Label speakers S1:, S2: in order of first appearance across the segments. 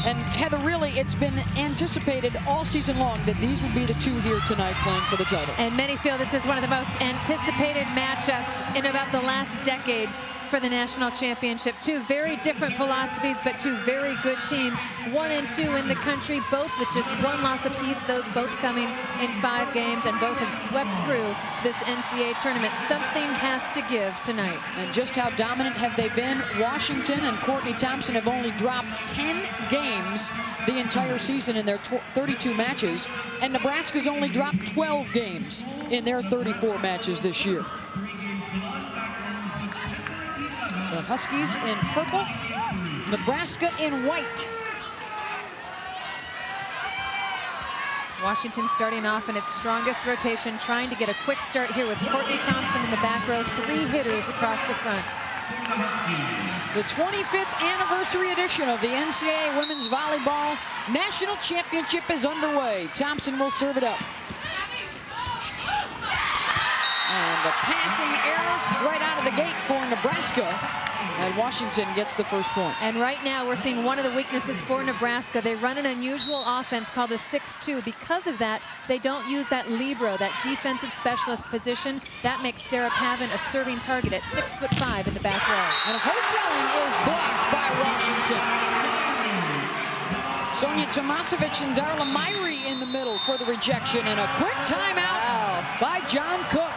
S1: And Heather, really, it's been anticipated all season long that these would be the two here tonight playing for the title.
S2: And many feel this is one of the most anticipated matchups in about the last decade for the national championship. Two very different philosophies, but two very good teams. 1 and 2 in the country, both with just 1 loss apiece. Those both coming in 5 games, and both have swept through this NCAA tournament. Something has to give tonight.
S1: And just how dominant have they been? Washington and Courtney Thompson have only dropped 10 games the entire season in their 32 matches, and Nebraska's only dropped 12 games in their 34 matches this year. The Huskies in purple, Nebraska in white.
S2: Washington starting off in its strongest rotation, trying to get a quick start here with Courtney Thompson in the back row, 3 hitters across the front.
S1: The 25th anniversary edition of the NCAA Women's Volleyball National Championship is underway. Thompson will serve it up. And a passing error right out of the gate for Nebraska. And Washington gets the first point.
S2: And right now we're seeing one of the weaknesses for Nebraska. They run an unusual offense called the 6-2. Because of that, they don't use that libero, that defensive specialist position. That makes Sarah Pavin a serving target at 6'5" in the back row.
S1: And Hoteling is blocked by Washington. Sonia Tomasevich and Darla Myrie in the middle for the rejection, and a quick timeout by John Cook.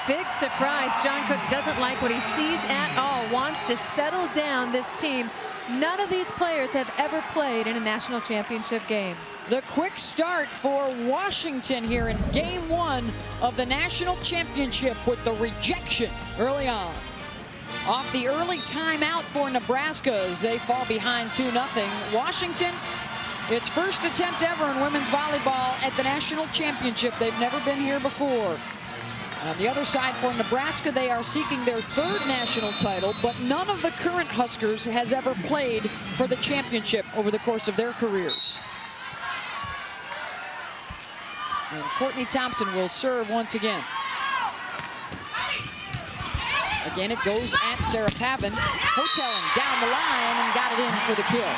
S2: Big surprise. John Cook doesn't like what he sees at all, wants to settle down this team. None of these players have ever played in a national championship game.
S1: The quick start for Washington here in game 1 of the national championship with the rejection early on. Off the early timeout for Nebraska as they fall behind 2-0. Washington, its first attempt ever in women's volleyball at the national championship. They've never been here before. On the other side for Nebraska, they are seeking their 3rd national title, but none of the current Huskers has ever played for the championship over the course of their careers. And Courtney Thompson will serve once again. Again, it goes at Sarah Pavin. Hoteling down the line and got it in for the kill.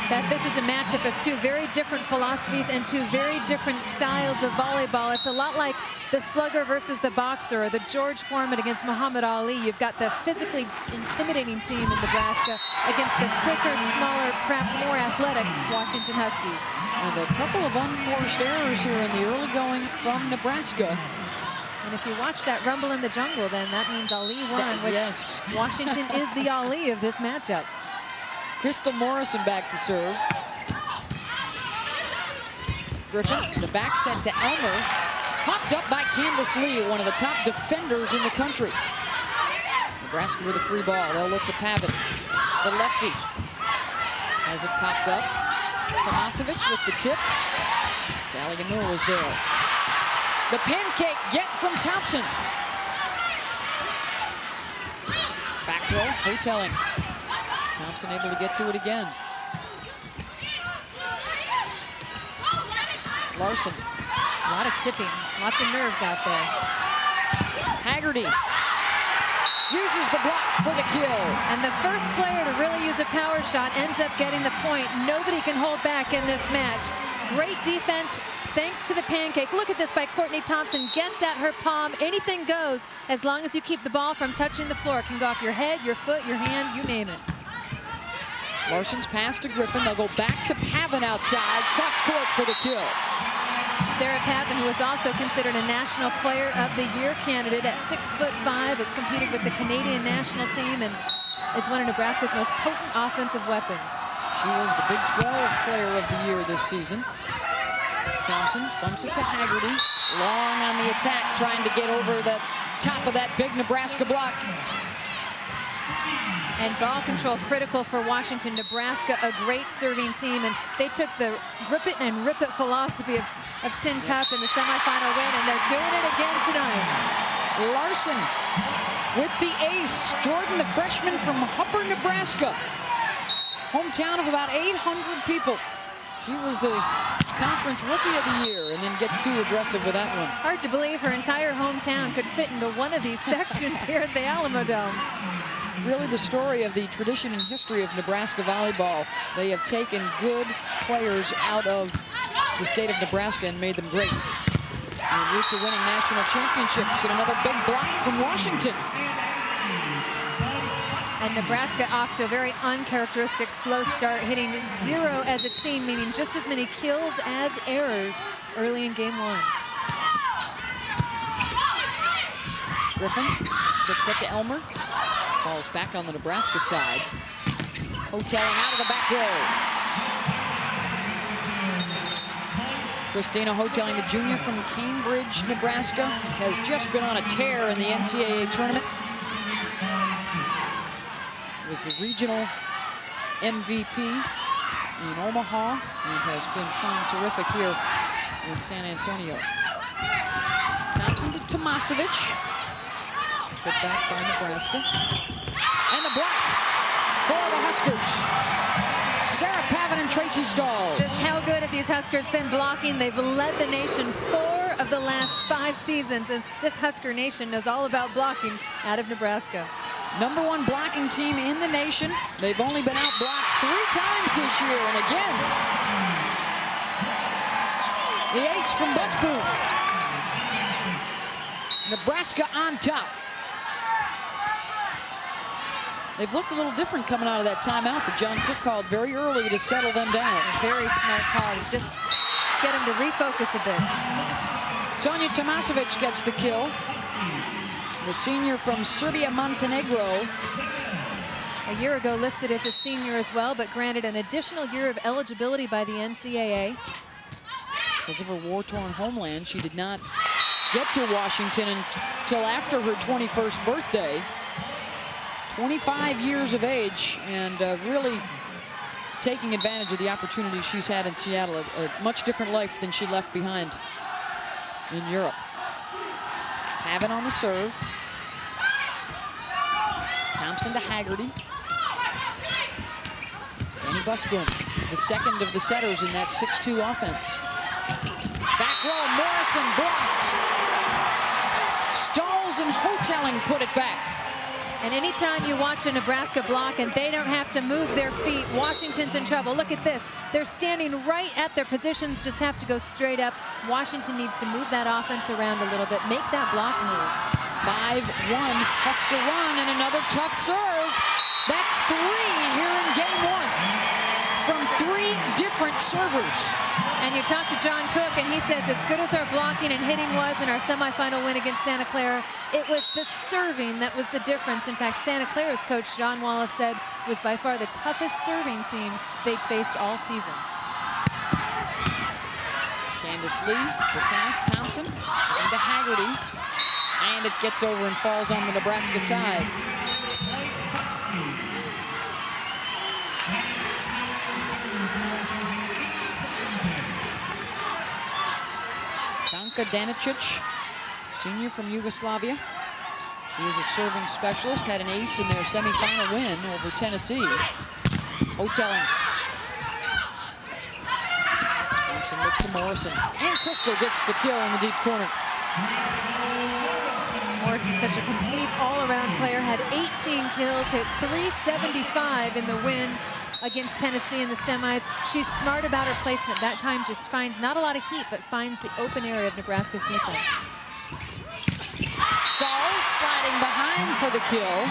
S2: That this is a matchup of two very different philosophies and two very different styles of volleyball. It's a lot like the slugger versus the boxer, or the George Foreman against Muhammad Ali. You've got the physically intimidating team in Nebraska against the quicker, smaller, perhaps more athletic Washington Huskies.
S1: And a couple of unforced errors here in the early going from Nebraska.
S2: And if you watch that rumble in the jungle, then that means Ali won, which
S1: yes.
S2: Washington is the Ali of this matchup.
S1: Crystal Morrison back to serve. Griffin, the back set to Elmer. Popped up by Candace Lee, one of the top defenders in the country. Nebraska with a free ball. They'll look to Pavin. The lefty has it popped up. Tomasevich with the tip. Sally Gamur was there. The pancake get from Thompson. Back row, Hoteling. Thompson able to get to it again. Larson.
S2: A lot of tipping, lots of nerves out there.
S1: Haggerty uses the block for the kill.
S2: And the first player to really use a power shot ends up getting the point. Nobody can hold back in this match. Great defense thanks to the pancake. Look at this by Courtney Thompson. Gets at her palm. Anything goes as long as you keep the ball from touching the floor. It can go off your head, your foot, your hand, you name it.
S1: Larson's pass to Griffin. They'll go back to Pavin outside. Cross court for the kill.
S2: Sarah Pavin, who is also considered a National Player of the Year candidate at 6'5", has competed with the Canadian national team and is one of Nebraska's most potent offensive weapons.
S1: She was the Big 12 Player of the Year this season. Thompson bumps it to Haggerty. Long on the attack, trying to get over the top of that big Nebraska block.
S2: And ball control critical for Washington. Nebraska, a great serving team, and they took the grip it and rip it philosophy of Tin Cup in the semifinal win, and they're doing it again tonight.
S1: Larson with the ace. Jordan, the freshman from Hubbard, Nebraska. Hometown of about 800 people. She was the conference rookie of the year and then gets too aggressive with that one.
S2: Hard to believe her entire hometown could fit into one of these sections here at the Alamo Dome.
S1: really the story of the tradition and history of Nebraska volleyball. They have taken good players out of the state of Nebraska and made them great. En route to winning national championships, and another big block from Washington.
S2: And Nebraska off to a very uncharacteristic slow start, hitting 0 as a team, meaning just as many kills as errors early in game 1.
S1: Griffin gets it to Elmer. Falls back on the Nebraska side. Hoteling out of the back row. Christina Hoteling, the junior from Cambridge, Nebraska, has just been on a tear in the NCAA tournament. Was the regional MVP in Omaha and has been playing terrific here in San Antonio. Thompson to Tomasevic. Put back by Nebraska. And the block for the Huskers. Sarah Pavin and Tracy Stahl.
S2: Just how good have these Huskers been blocking? They've led the nation 4 of the last 5 seasons, and this Husker nation knows all about blocking out of Nebraska.
S1: #1 blocking team in the nation. They've only been outblocked 3 times this year, and again, the ace from Busboom. Nebraska on top. They've looked a little different coming out of that timeout that John Cook called very early to settle them down.
S2: Very smart call to just get them to refocus a bit.
S1: Sonja Tomasevic gets the kill. The senior from Serbia, Montenegro.
S2: A year ago listed as a senior as well, but granted an additional year of eligibility by the NCAA.
S1: Because of her war-torn homeland, she did not get to Washington until after her 21st birthday. 25 years of age, and really taking advantage of the opportunities she's had in Seattle. A much different life than she left behind in Europe. Pavin on the serve. Thompson to Haggerty. Danny Busboom, the second of the setters in that 6-2 offense. Back row, Morrison blocked. Stalls and Hoteling put it back.
S2: And anytime you watch a Nebraska block and they don't have to move their feet, Washington's in trouble. Look at this. They're standing right at their positions, just have to go straight up. Washington needs to move that offense around a little bit, make that block move.
S1: 5-1 Husker run, and another tough serve. That's 3 here in game 1 from 3 different servers.
S2: And you talk to John Cook, and he says as good as our blocking and hitting was in our semifinal win against Santa Clara, it was the serving that was the difference. In fact, Santa Clara's coach, John Wallace, said was by far the toughest serving team they'd faced all season.
S1: Candace Lee, the pass, Thompson, into Haggerty, and it gets over and falls on the Nebraska side. Danka Danicic, senior from Yugoslavia. She is a serving specialist, had an ace in their semifinal win over Tennessee. Hoteling. Thompson looks to Morrison, and Crystal gets the kill in the deep corner.
S2: Morrison, such a complete all-around player, had 18 kills, hit 375 in the win against Tennessee in the semis. She's smart about her placement. That time just finds not a lot of heat, but finds the open area of Nebraska's defense.
S1: Stalls sliding behind for the kill.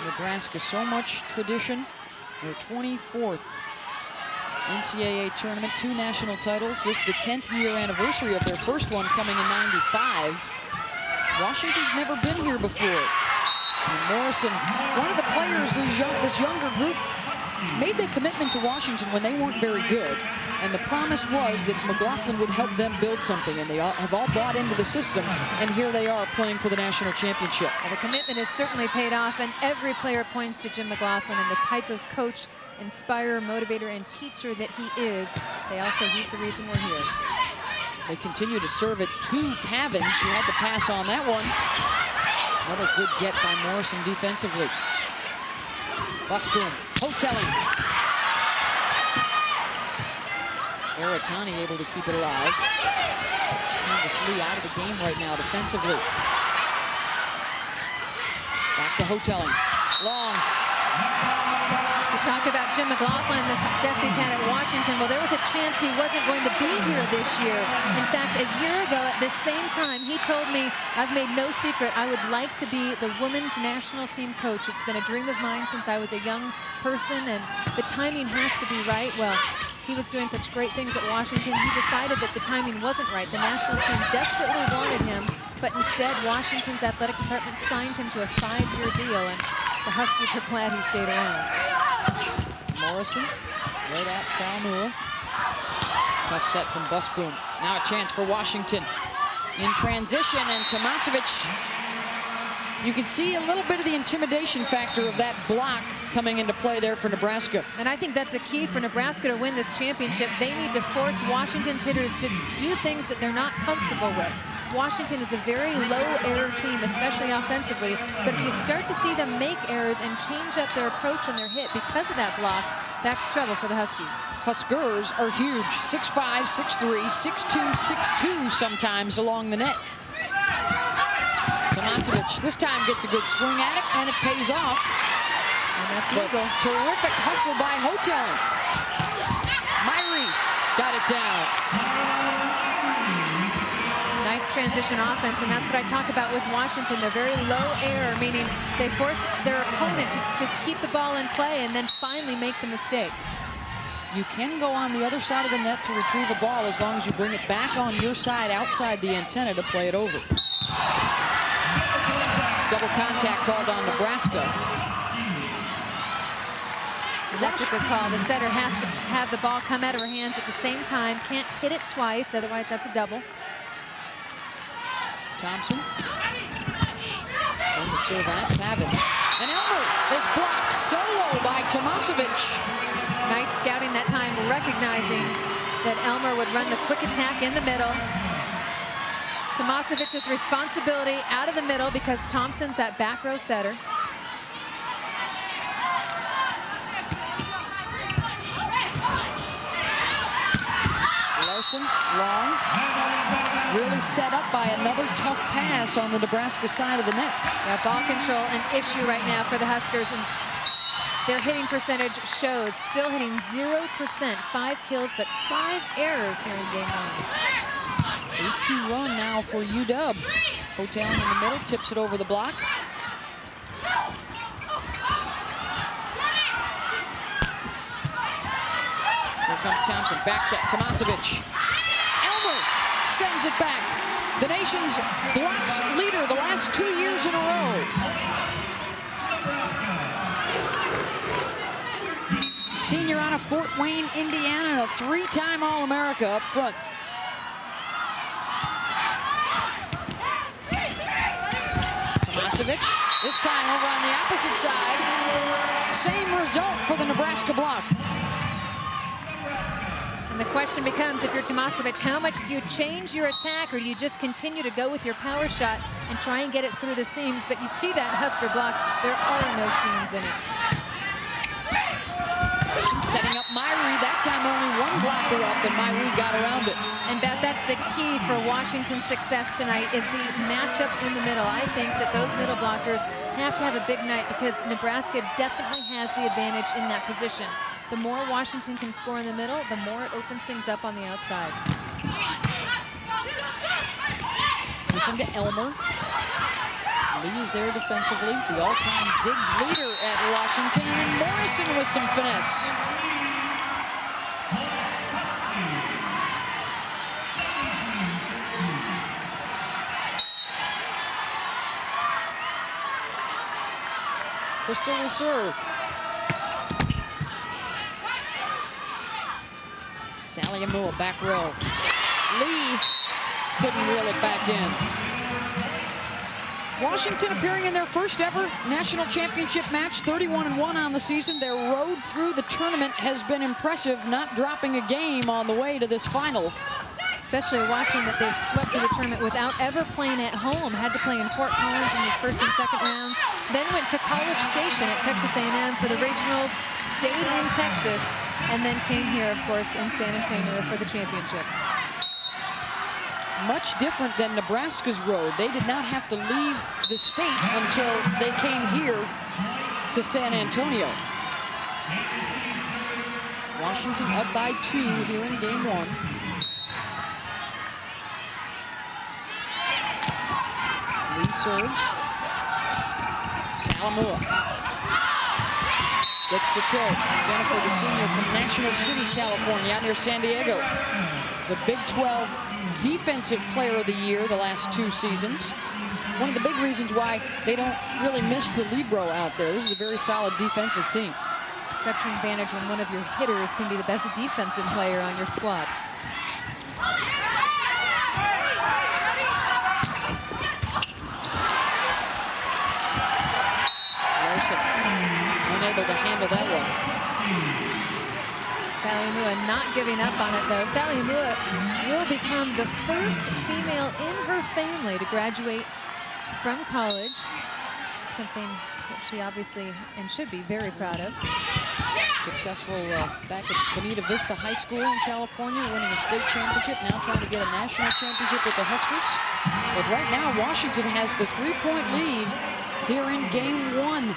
S1: Nebraska, so much tradition. Their 24th NCAA tournament, 2 national titles. This is the 10th year anniversary of their first one, coming in '95. Washington's never been here before. And Morrison, one of the players, this younger group, made the commitment to Washington when they weren't very good. And the promise was that McLaughlin would help them build something. And they have all bought into the system. And here they are playing for the national championship.
S2: Well, the commitment has certainly paid off. And every player points to Jim McLaughlin and the type of coach, inspirer, motivator, and teacher that he is. They all say he's the reason we're here.
S1: They continue to serve it to Pavin. She had to pass on that one. Another good get by Morrison defensively. Busboom, Hoteling. Aratani able to keep it alive. Just Lee out of the game right now defensively. Back to Hotelling. Long.
S2: We talk about Jim McLaughlin and the success he's had at Washington. Well, there was a chance he wasn't going to be here this year. In fact, a year ago at this same time, he told me, I've made no secret, I would like to be the women's national team coach. It's been a dream of mine since I was a young person, and the timing has to be right. Well, he was doing such great things at Washington. He decided that the timing wasn't right. The national team desperately wanted him, but instead, Washington's athletic department signed him to a 5-year deal, and the Huskies are glad he stayed around.
S1: Morrison, right at Sal Moore. Tough set from Busboom. Now a chance for Washington in transition, and Tomasevic. You can see a little bit of the intimidation factor of that block coming into play there for Nebraska.
S2: And I think that's a key for Nebraska to win this championship. They need to force Washington's hitters to do things that they're not comfortable with. Washington is a very low error team, especially offensively. But if you start to see them make errors and change up their approach and their hit because of that block, that's trouble for the Huskies.
S1: Huskers are huge. 6'5", 6'3", 6'2", 6'2", sometimes along the net. Tomasevic this time gets a good swing at it, and it pays off.
S2: And that's legal.
S1: Terrific hustle by Hotelling. Myrie got it down.
S2: Nice transition offense, and that's what I talk about with Washington. They're very low error, meaning they force their opponent to just keep the ball in play and then finally make the mistake.
S1: You can go on the other side of the net to retrieve a ball as long as you bring it back on your side outside the antenna to play it over. Double contact called on Nebraska.
S2: That's a good call. The setter has to have the ball come out of her hands at the same time. Can't hit it twice, otherwise that's a double.
S1: Thompson. And the serve at Pavin. And Elmer is blocked solo by Tomasevic.
S2: Nice scouting that time, recognizing that Elmer would run the quick attack in the middle. Tomasevic's responsibility out of the middle because Thompson's that back row setter.
S1: Larson, long. Really set up by another tough pass on the Nebraska side of the net.
S2: Yeah, ball control an issue right now for the Huskers, and their hitting percentage shows. Still hitting 0%, 5 kills, but 5 errors here in game 1.
S1: 8-2 run now for UW. Hotelling in the middle, tips it over the block. Here comes Thompson, back set, Tomasevic. Elmer sends it back. The nation's blocks leader the last 2 years in a row. Senior out of Fort Wayne, Indiana, and a 3-time All-America up front. Tomasevic, this time over on the opposite side. Same result for the Nebraska block.
S2: And the question becomes, if you're Tomasevic, how much do you change your attack, or do you just continue to go with your power shot and try and get it through the seams? But you see that Husker block, there are no seams in it.
S1: Setting up Myrie, that time only one blocker up, and Myrie got around it.
S2: And Beth, that's the key for Washington's success tonight, is the matchup in the middle. I think that those middle blockers have to have a big night because Nebraska definitely has the advantage in that position. The more Washington can score in the middle, the more it opens things up on the outside.
S1: Looking to Elmer. Lee is there defensively, the all-time digs leader at Washington, and then Morrison with some finesse. Crystal will serve. Sally Amua, back row. Lee couldn't reel it back in. Washington appearing in their first ever national championship match, 31-1 on the season. Their road through the tournament has been impressive, not dropping a game on the way to this final.
S2: Especially watching that they've swept through the tournament without ever playing at home. Had to play in Fort Collins in these first and second rounds. Then went to College Station at Texas A&M for the regionals, stayed in Texas, and then came here, of course, in San Antonio for the championships.
S1: much different than Nebraska's road. They did not have to leave the state until they came here to San Antonio. Washington up by 2 here in game 1. Lee serves. Salamua gets the kill. Jennifer, the senior from National City, California, out near San Diego. The Big 12 Defensive Player of the Year the last 2 seasons. One of the big reasons why they don't really miss the libero out there. This is a very solid defensive team.
S2: Such an advantage when one of your hitters can be the best defensive player on your squad.
S1: Larson unable to handle that one.
S2: Salamua not giving up on it, though. Salamua will become the first female in her family to graduate from college. Something that she obviously and should be very proud of.
S1: Successful back at Bonita Vista High School in California, winning a state championship, now trying to get a national championship with the Huskers. But right now, Washington has the 3-point lead here in game 1.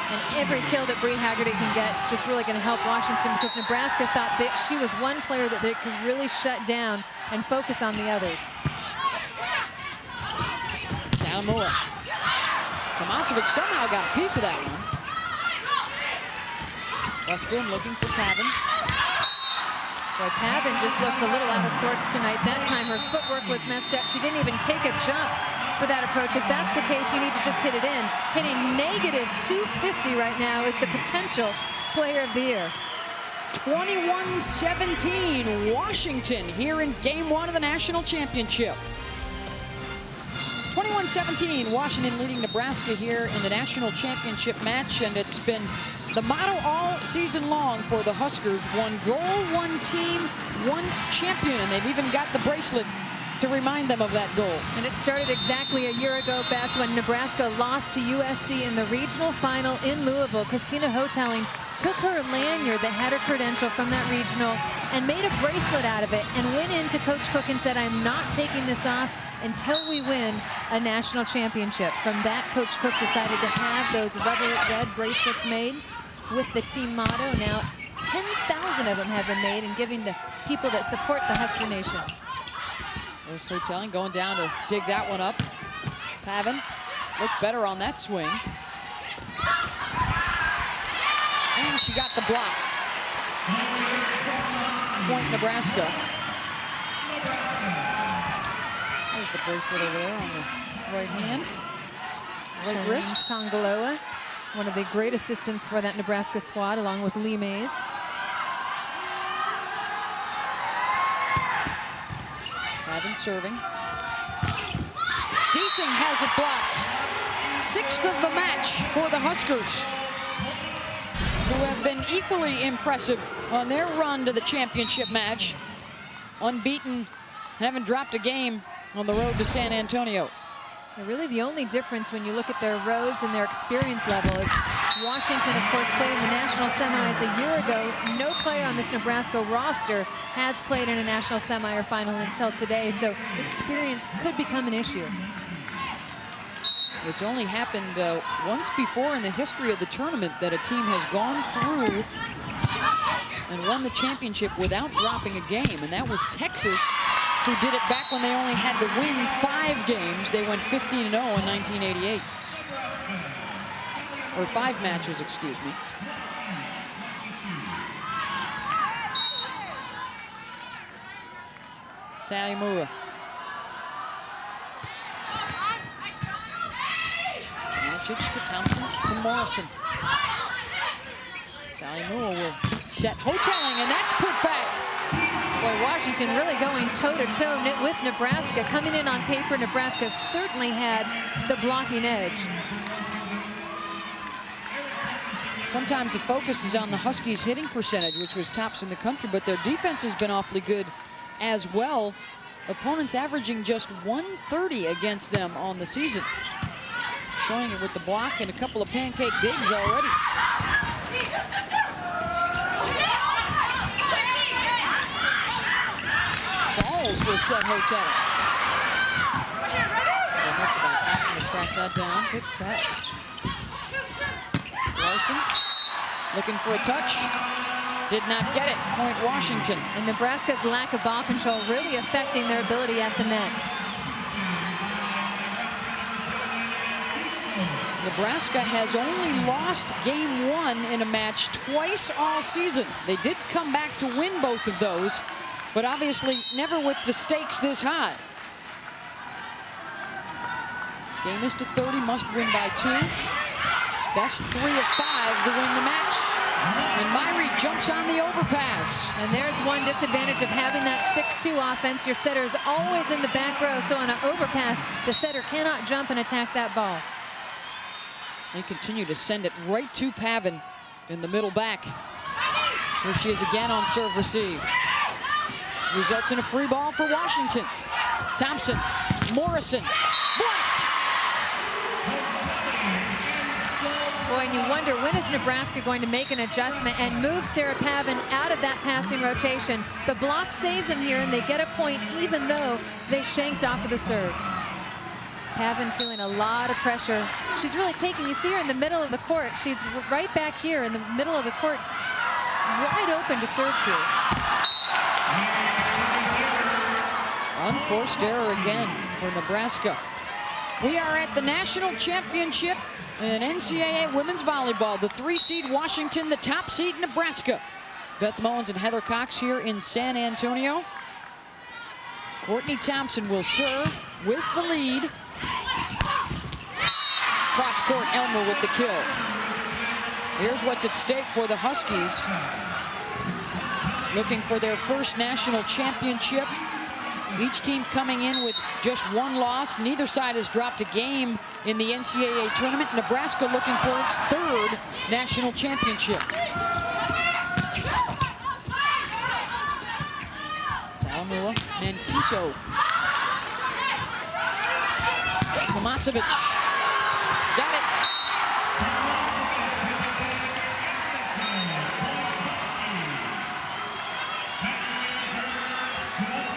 S2: And every kill that Bree Haggerty can get is just really going to help Washington, because Nebraska thought that she was one player that they could really shut down and focus on the others.
S1: Salamua. Tomasevic somehow got a piece of that one. Westbourne looking for Pavin.
S2: Boy, Pavin just looks a little out of sorts tonight. That time her footwork was messed up. She didn't even take a jump for that approach. If that's the case, you need to just hit it in. Hitting -250 right now is the potential player of the year.
S1: 21-17, Washington here in game 1 of the national championship. 21-17, Washington leading Nebraska here in the national championship match, and it's been the motto all season long for the Huskers: one goal, one team, one champion, and they've even got the bracelet to remind them of that goal.
S2: And it started exactly a year ago, Beth, when Nebraska lost to USC in the regional final in Louisville. Christina Hotelling took her lanyard that had her credential from that regional and made a bracelet out of it and went into Coach Cook and said, "I'm not taking this off until we win a national championship." From that, Coach Cook decided to have those rubber red bracelets made with the team motto. Now 10,000 of them have been made and given to people that support the Husker Nation.
S1: There's Hotelling going down to dig that one up. Pavin looked better on that swing. And she got the block. Point Nebraska. There's the bracelet over there on the right hand. Right wrist.
S2: Tongaloa, one of the great assistants for that Nebraska squad, along with Lee Mays.
S1: Pavin serving. Deasing has it blocked. 6th of the match for the Huskers, who have been equally impressive on their run to the championship match. Unbeaten, haven't dropped a game on the road to San Antonio.
S2: Really, the only difference when you look at their roads and their experience level is Washington, of course, played in the national semis a year ago. No player on this Nebraska roster has played in a national semi or final until today, so experience could become an issue.
S1: It's only happened once before in the history of the tournament that a team has gone through and won the championship without dropping a game, and that was Texas, who did it back when they only had to win 5 games. They went 15-0 in 1988. Or 5 matches, excuse me. Salamua. Magic to Thompson to Morrison. Salamua will set Hotelling, and that's put back.
S2: Boy, Washington really going toe-to-toe with Nebraska. Coming in on paper, Nebraska certainly had the blocking edge.
S1: Sometimes the focus is on the Huskies' hitting percentage, which was tops in the country, but their defense has been awfully good as well. Opponents averaging just 130 against them on the season. Showing it with the block and a couple of pancake digs already. fouls will set Hotel. Thompson to track that down.
S2: Good set.
S1: Larson looking for a touch. Did not get it. Point Washington.
S2: And Nebraska's lack of ball control really affecting their ability at the net.
S1: Nebraska has only lost game 1 in a match twice all season. They did come back to win both of those, but obviously never with the stakes this high. Game is to 30, must win by 2. Best 3 of 5 to win the match. And Myrie jumps on the overpass.
S2: And there's one disadvantage of having that 6-2 offense. Your setter is always in the back row, so on an overpass, the setter cannot jump and attack that ball.
S1: They continue to send it right to Pavin in the middle back. Here she is again on serve receive. Results in a free ball for Washington. Thompson, Morrison, blocked.
S2: Boy, and you wonder, when is Nebraska going to make an adjustment and move Sarah Pavin out of that passing rotation? The block saves them here, and they get a point even though they shanked off of the serve. Pavin feeling a lot of pressure. She's really taking, you see her in the middle of the court. She's right back here in the middle of the court, wide open to serve to.
S1: Unforced error again for Nebraska. We are at the national championship in NCAA women's volleyball. The 3-seed Washington, the top seed Nebraska. Beth Mullins and Heather Cox here in San Antonio. Courtney Thompson will serve with the lead. Cross court, Elmer with the kill. Here's what's at stake for the Huskies. Looking for their first national championship. Each team coming in with just 1 loss. Neither side has dropped a game in the NCAA tournament. Nebraska looking for its 3rd national championship. Salamua, Mancuso. Tomasevic. Got it.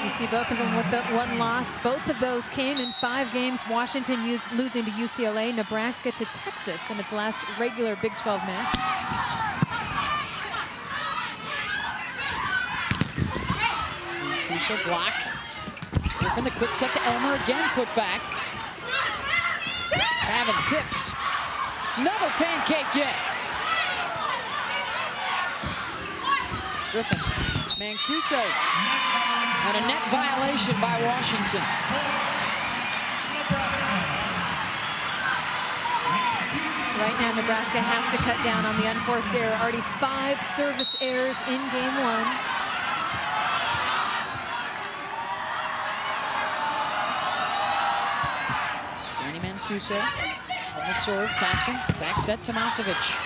S2: You see both of them with the 1 loss. Both of those came in 5 games. Washington losing to UCLA, Nebraska to Texas in its last regular Big 12 match.
S1: Mancuso blocked. Griffin, the quick set to Elmer, again put back. Pavin tips. Another pancake get. Griffin, Mancuso. And a net violation by Washington.
S2: Right now, Nebraska has to cut down on the unforced error. Already 5 service errors in game 1.
S1: Danny Mancuso on the serve. Thompson, back set, Tomasevic.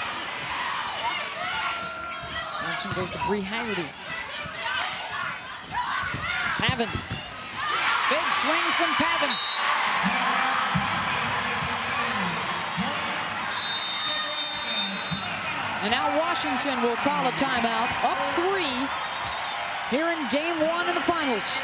S1: Thompson goes to Bree Haggerty. Pavin. Big swing from Pavin. And now Washington will call a timeout. Up 3 here in game 1 of the finals.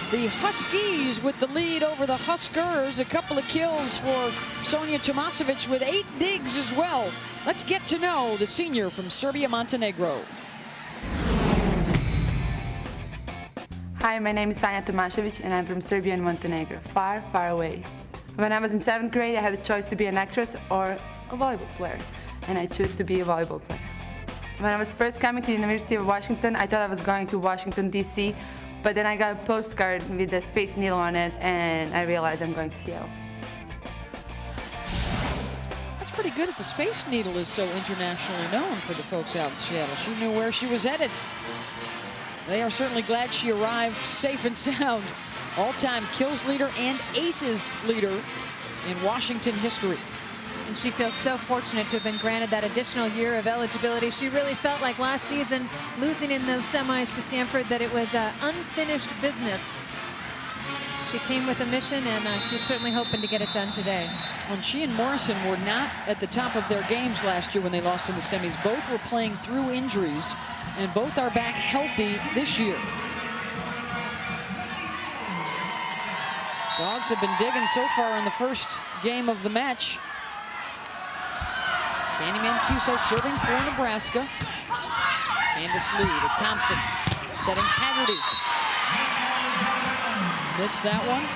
S1: The Huskies with the lead over the Huskers. A couple of kills for Sonia Tomasevic with 8 digs as well. Let's get to know the senior from Serbia, Montenegro.
S3: Hi, my name is Sanja Tomasevic and I'm from Serbia and Montenegro, far, far away. When I was in 7th grade, I had a choice to be an actress or a volleyball player, and I chose to be a volleyball player. When I was first coming to the University of Washington, I thought I was going to Washington, D.C., but then I got a postcard with the Space Needle on it, and I realized I'm going to Seattle.
S1: That's pretty good that the Space Needle is so internationally known for the folks out in Seattle. She knew where she was headed. They are certainly glad she arrived safe and sound. All-time kills leader and aces leader in Washington history.
S2: And she feels so fortunate to have been granted that additional year of eligibility. She really felt like last season, losing in those semis to Stanford, that it was unfinished business. She came with a mission, and she's certainly hoping to get it done today.
S1: When she and Morrison were not at the top of their games last year when they lost in the semis, both were playing through injuries, and both are back healthy this year. Dogs have been digging so far in the first game of the match. Danny Mancuso serving for Nebraska. Candace Lee to Thompson, setting Haggerty. Missed that one.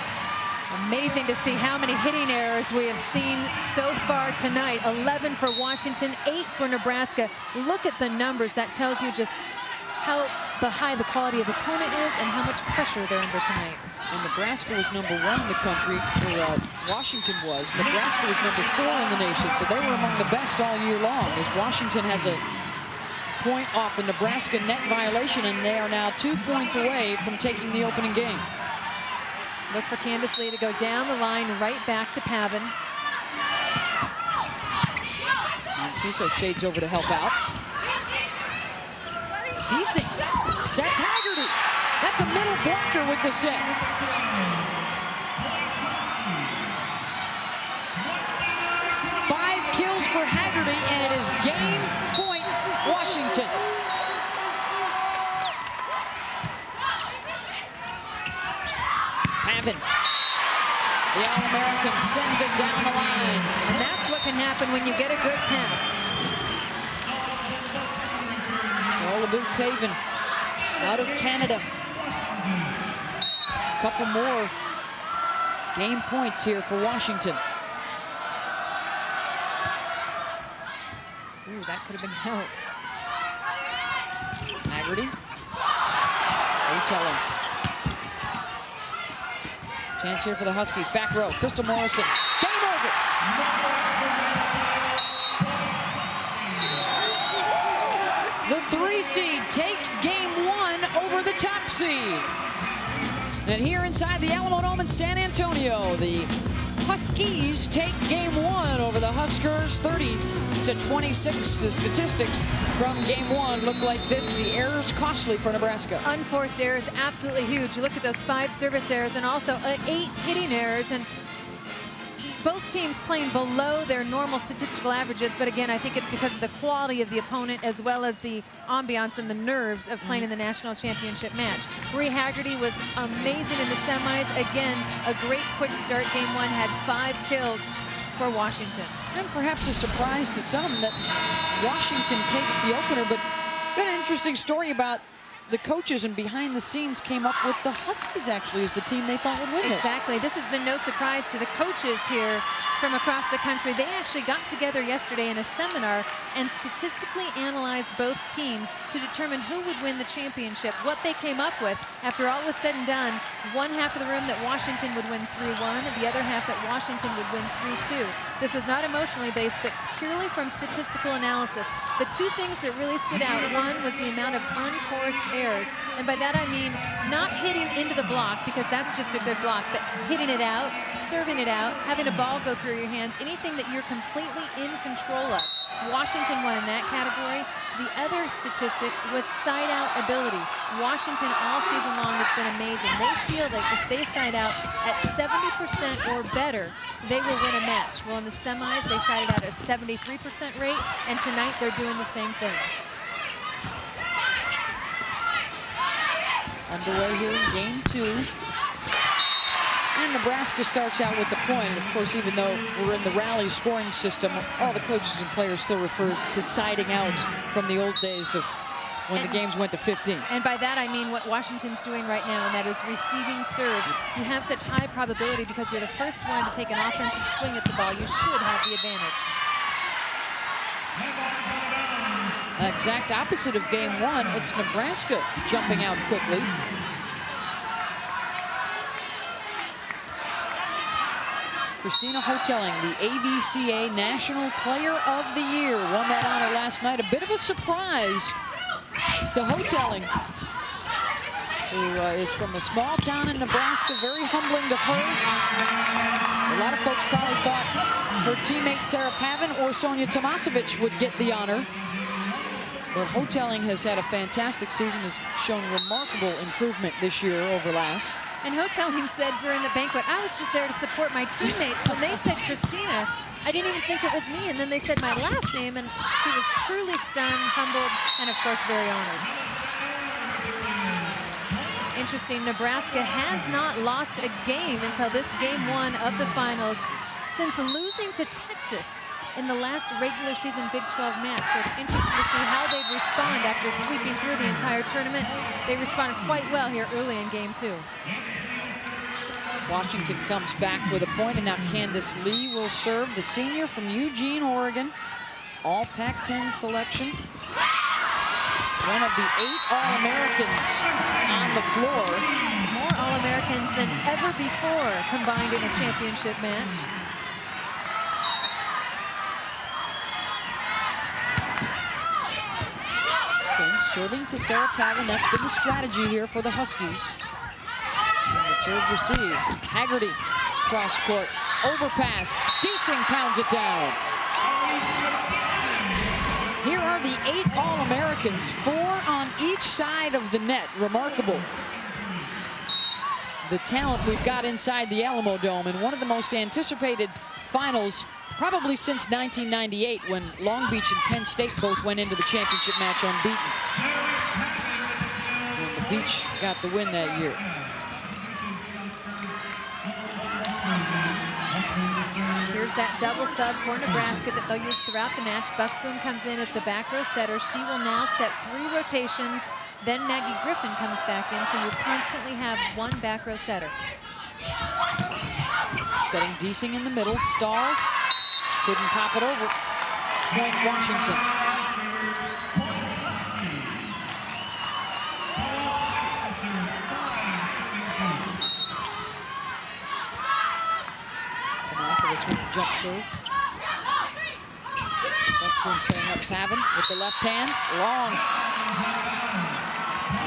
S2: Amazing to see how many hitting errors we have seen so far tonight. 11 for Washington, 8 for Nebraska. Look at the numbers. That tells you just how high the quality of opponent is and how much pressure they're under tonight.
S1: And Nebraska was #1 in the country, or Washington was. Nebraska was #4 in the nation, so they were among the best all year long, as Washington has a point off the Nebraska net violation, and they are now 2 points away from taking the opening game.
S2: Look for Candace Lee to go down the line, right back to Pavin.
S1: Mancuso shades over to help out. Decent. Sets Haggerty. That's a middle blocker with the set. Five kills for Haggerty, and it is game point Washington. Pavin. The All-American sends it down the line.
S2: And that's what can happen when you get a good pass.
S1: Luke Pavin out of Canada. A couple more game points here for Washington.
S2: Ooh, that could have been help.
S1: Haggerty. Hotelling. Chance here for the Huskies. Back row. Crystal Morrison. Game over. The 3 seed takes game 1 over the top seed. And here inside the Alamo Dome in San Antonio, the Huskies take game 1 over the Huskers, 30-26. The statistics from game 1 look like this. The errors costly for Nebraska.
S2: Unforced errors, absolutely huge. You look at those 5 service errors and also 8 hitting errors, and both teams playing below their normal statistical averages, but again, I think it's because of the quality of the opponent as well as the ambiance and the nerves of playing in the national championship match. Bree Haggerty was amazing in the semis. Again, a great quick start. Game 1 had 5 kills for Washington.
S1: And perhaps a surprise to some that Washington takes the opener, but been an interesting story about the coaches and behind the scenes came up with the Huskies actually as the team they thought would win this.
S2: Exactly. This has been no surprise to the coaches here from across the country. They actually got together yesterday in a seminar and statistically analyzed both teams to determine who would win the championship. What they came up with, after all was said and done, one half of the room that Washington would win 3-1, the other half that Washington would win 3-2. This was not emotionally based, but purely from statistical analysis. The 2 things that really stood out, one was the amount of unforced errors, and by that I mean not hitting into the block, because that's just a good block, but hitting it out, serving it out, having a ball go through your hands, anything that you're completely in control of. Washington won in that category. The other statistic was side-out ability. Washington all season long has been amazing. They feel that if they side out at 70% or better, they will win a match. Well, in the semis, they sided out at a 73% rate, and tonight they're doing the same thing.
S1: Underway here in game 2. And Nebraska starts out with the point. And of course, even though we're in the rally scoring system, all the coaches and players still refer to siding out from the old days of when the games went to 15.
S2: And by that, I mean what Washington's doing right now, and that is receiving serve. You have such high probability because you're the first one to take an offensive swing at the ball. You should have the advantage.
S1: Exact opposite of game 1. It's Nebraska jumping out quickly. Christina Hotelling, the AVCA National Player of the Year, won that honor last night. A bit of a surprise to Hotelling, who is from a small town in Nebraska. Very humbling to her. A lot of folks probably thought her teammate Sarah Pavin or Sonia Tomasevich would get the honor. But Hotelling has had a fantastic season, has shown remarkable improvement this year over last.
S2: And Hotelling said during the banquet, I was just there to support my teammates. When they said Christina, I didn't even think it was me. And then they said my last name, and she was truly stunned, humbled, and of course, very honored. Interesting, Nebraska has not lost a game until this game 1 of the finals since losing to Texas in the last regular season Big 12 match. So it's interesting to see how they respond after sweeping through the entire tournament. They responded quite well here early in game 2.
S1: Washington comes back with a point, and now Candace Lee will serve, the senior from Eugene, Oregon. All Pac-10 selection. One of the 8 All-Americans on the floor.
S2: More All-Americans than ever before combined in a championship match.
S1: Again, serving to Sarah Pavin. That's been the strategy here for the Huskies. And the serve receive. Haggerty, cross court, overpass. Deasing pounds it down. Here are the 8 All-Americans, 4 on each side of the net. Remarkable. The talent we've got inside the Alamo Dome, and one of the most anticipated finals probably since 1998, when Long Beach and Penn State both went into the championship match unbeaten. And the Beach got the win that year.
S2: Here's that double sub for Nebraska that they'll use throughout the match. Busboom comes in as the back row setter. She will now set 3 rotations. Then Maggie Griffin comes back in, so you constantly have 1 back row setter.
S1: Setting Deasing in the middle, stalls, couldn't pop it over. Point Washington. Tomasowicz with the jump serve. Busboom setting up Pavin with the left hand, long.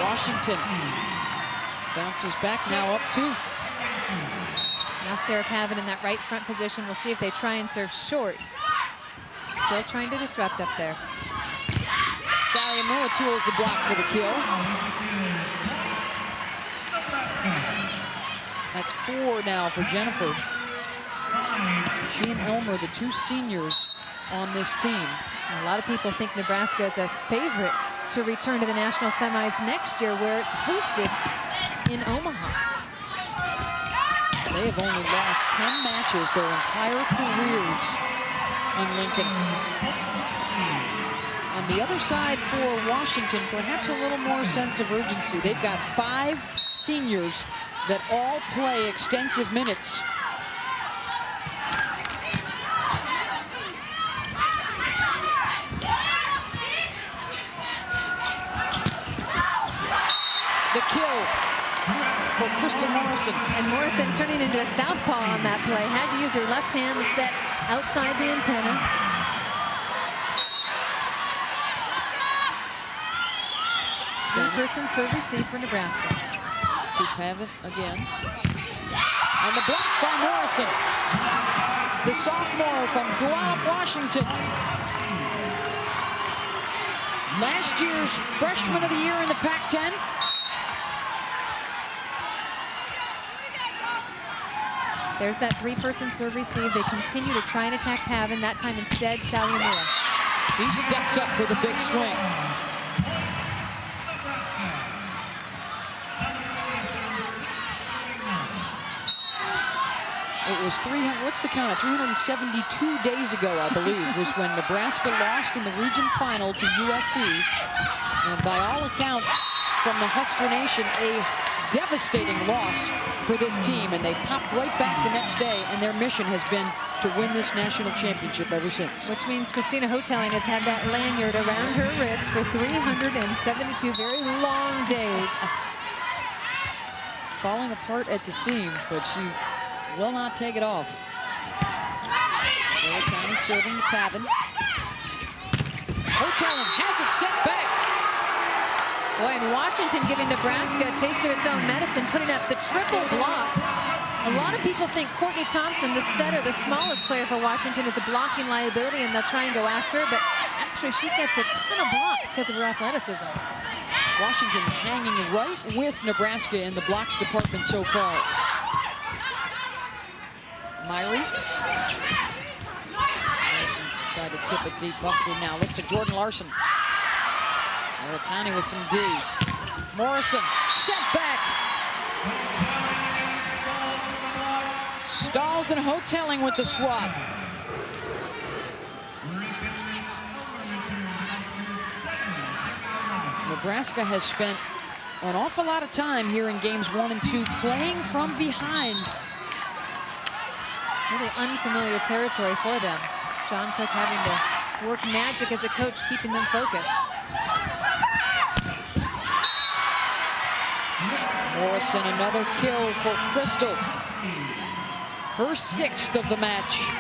S1: Washington bounces back, now up 2.
S2: Now Sarah Pavin in that right front position. We'll see if they try and serve short. Still trying to disrupt up there.
S1: Sally Amua tools the block for the kill. That's 4 now for Jennifer. She and Elmer, the 2 seniors on this team.
S2: A lot of people think Nebraska is a favorite to return to the national semis next year, where it's hosted in Omaha.
S1: They have only lost 10 matches their entire careers in Lincoln. On the other side for Washington, perhaps a little more sense of urgency. They've got 5 seniors that all play extensive minutes. The kill for Crystal Morrison.
S2: And Morrison turning into a southpaw on that play. Had to use her left hand to set outside the antenna. Three-person serve receive for Nebraska.
S1: To Pavin again. And the block by Morrison. The sophomore from Guam, Washington. Last year's freshman of the year in the Pac-10.
S2: There's that 3-person serve receive. They continue to try and attack Pavin. That time instead, Sally Amua.
S1: She steps up for the big swing. It was 300, what's the count? 372 days ago, I believe, was when Nebraska lost in the region final to USC. And by all accounts from the Husker Nation, a devastating loss for this team, and they popped right back the next day, and their mission has been to win this national championship ever since.
S2: Which means Christina Hoteling has had that lanyard around her wrist for 372 very long days.
S1: Falling apart at the seams, but she will not take it off. Tiny serving to Pavin. Hoteling has it set back.
S2: Boy, and Washington giving Nebraska a taste of its own medicine, putting up the triple block. A lot of people think Courtney Thompson, the setter, the smallest player for Washington, is a blocking liability, and they'll try and go after her, but actually she gets a ton of blocks because of her athleticism.
S1: Washington hanging right with Nebraska in the blocks department so far. Myrie. Larson tried to tip it deep. Busboom now looks to Jordan Larson. Aratani with some D. Morrison, set back. Stalls and Hotelling with the swat. Nebraska has spent an awful lot of time here in games 1 and 2 playing from behind.
S2: Really unfamiliar territory for them. John Cook having to work magic as a coach, keeping them focused.
S1: Morrison, another kill for Crystal. Her 6th of the match.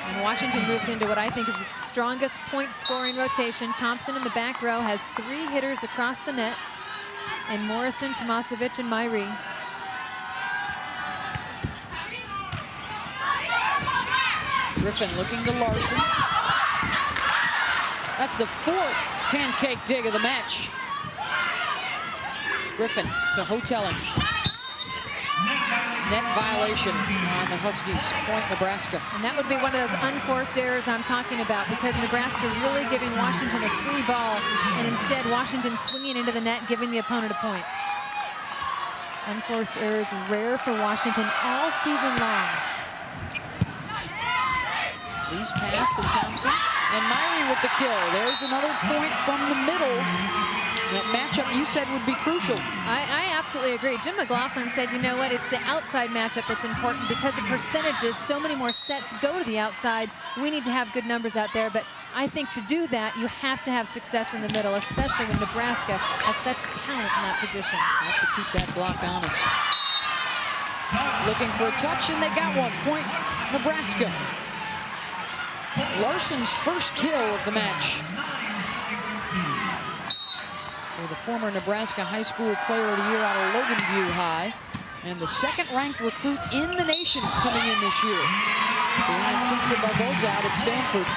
S2: And Washington moves into what I think is its strongest point scoring rotation. Thompson in the back row has 3 hitters across the net. And Morrison, Tomasevic, and Myrie.
S1: Griffin looking to Larson. That's the 4th pancake dig of the match. Griffin to Hotelling. Net violation on the Huskies, point Nebraska.
S2: And that would be one of those unforced errors I'm talking about, because Nebraska really giving Washington a free ball, and instead Washington swinging into the net, giving the opponent a point. Unforced errors rare for Washington all season long.
S1: Lee's pass to Thompson, and Myrie with the kill. There's another point from the middle. That matchup you said would be crucial.
S2: I absolutely agree. Jim McLaughlin said, you know what, it's the outside matchup that's important because of percentages. So many more sets go to the outside. We need to have good numbers out there, but I think to do that, you have to have success in the middle, especially when Nebraska has such talent in that position.
S1: Have to keep that block honest. Looking for a touch, and they got one. Point Nebraska. Larson's first kill of the match. For the former Nebraska High School Player of the Year out of Logan View High, and the 2nd-ranked recruit in the nation coming in this year. Behind Cynthia Barbosa out at Stanford.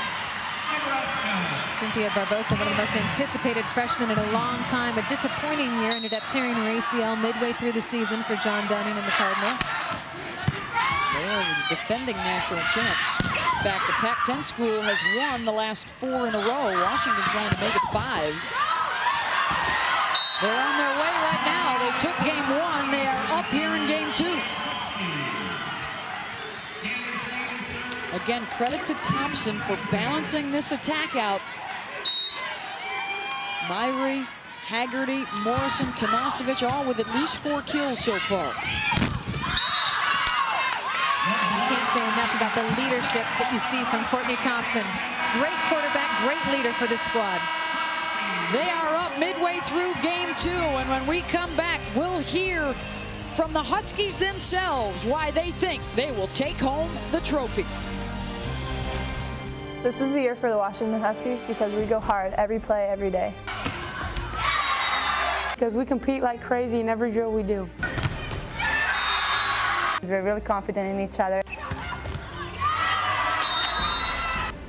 S2: Cynthia Barbosa, one of the most anticipated freshmen in a long time. A disappointing year, ended up tearing her ACL midway through the season for John Dunning and the Cardinal.
S1: They are the defending national champs. In fact, the Pac-10 school has won the last 4 in a row. Washington trying to make it 5. They're on their way right now. They took game 1. They are up here in game 2. Again, credit to Thompson for balancing this attack out. Myrie, Haggerty, Morrison, Tomasevic, all with at least 4 kills so far.
S2: You can't say enough about the leadership that you see from Courtney Thompson. Great quarterback, great leader for this squad.
S1: They are up midway through game 2, and when we come back, we'll hear from the Huskies themselves why they think they will take home the trophy.
S4: This is the year for the Washington Huskies because we go hard every play, every day.
S3: Because we compete like crazy in every drill we do. We're really confident in each other.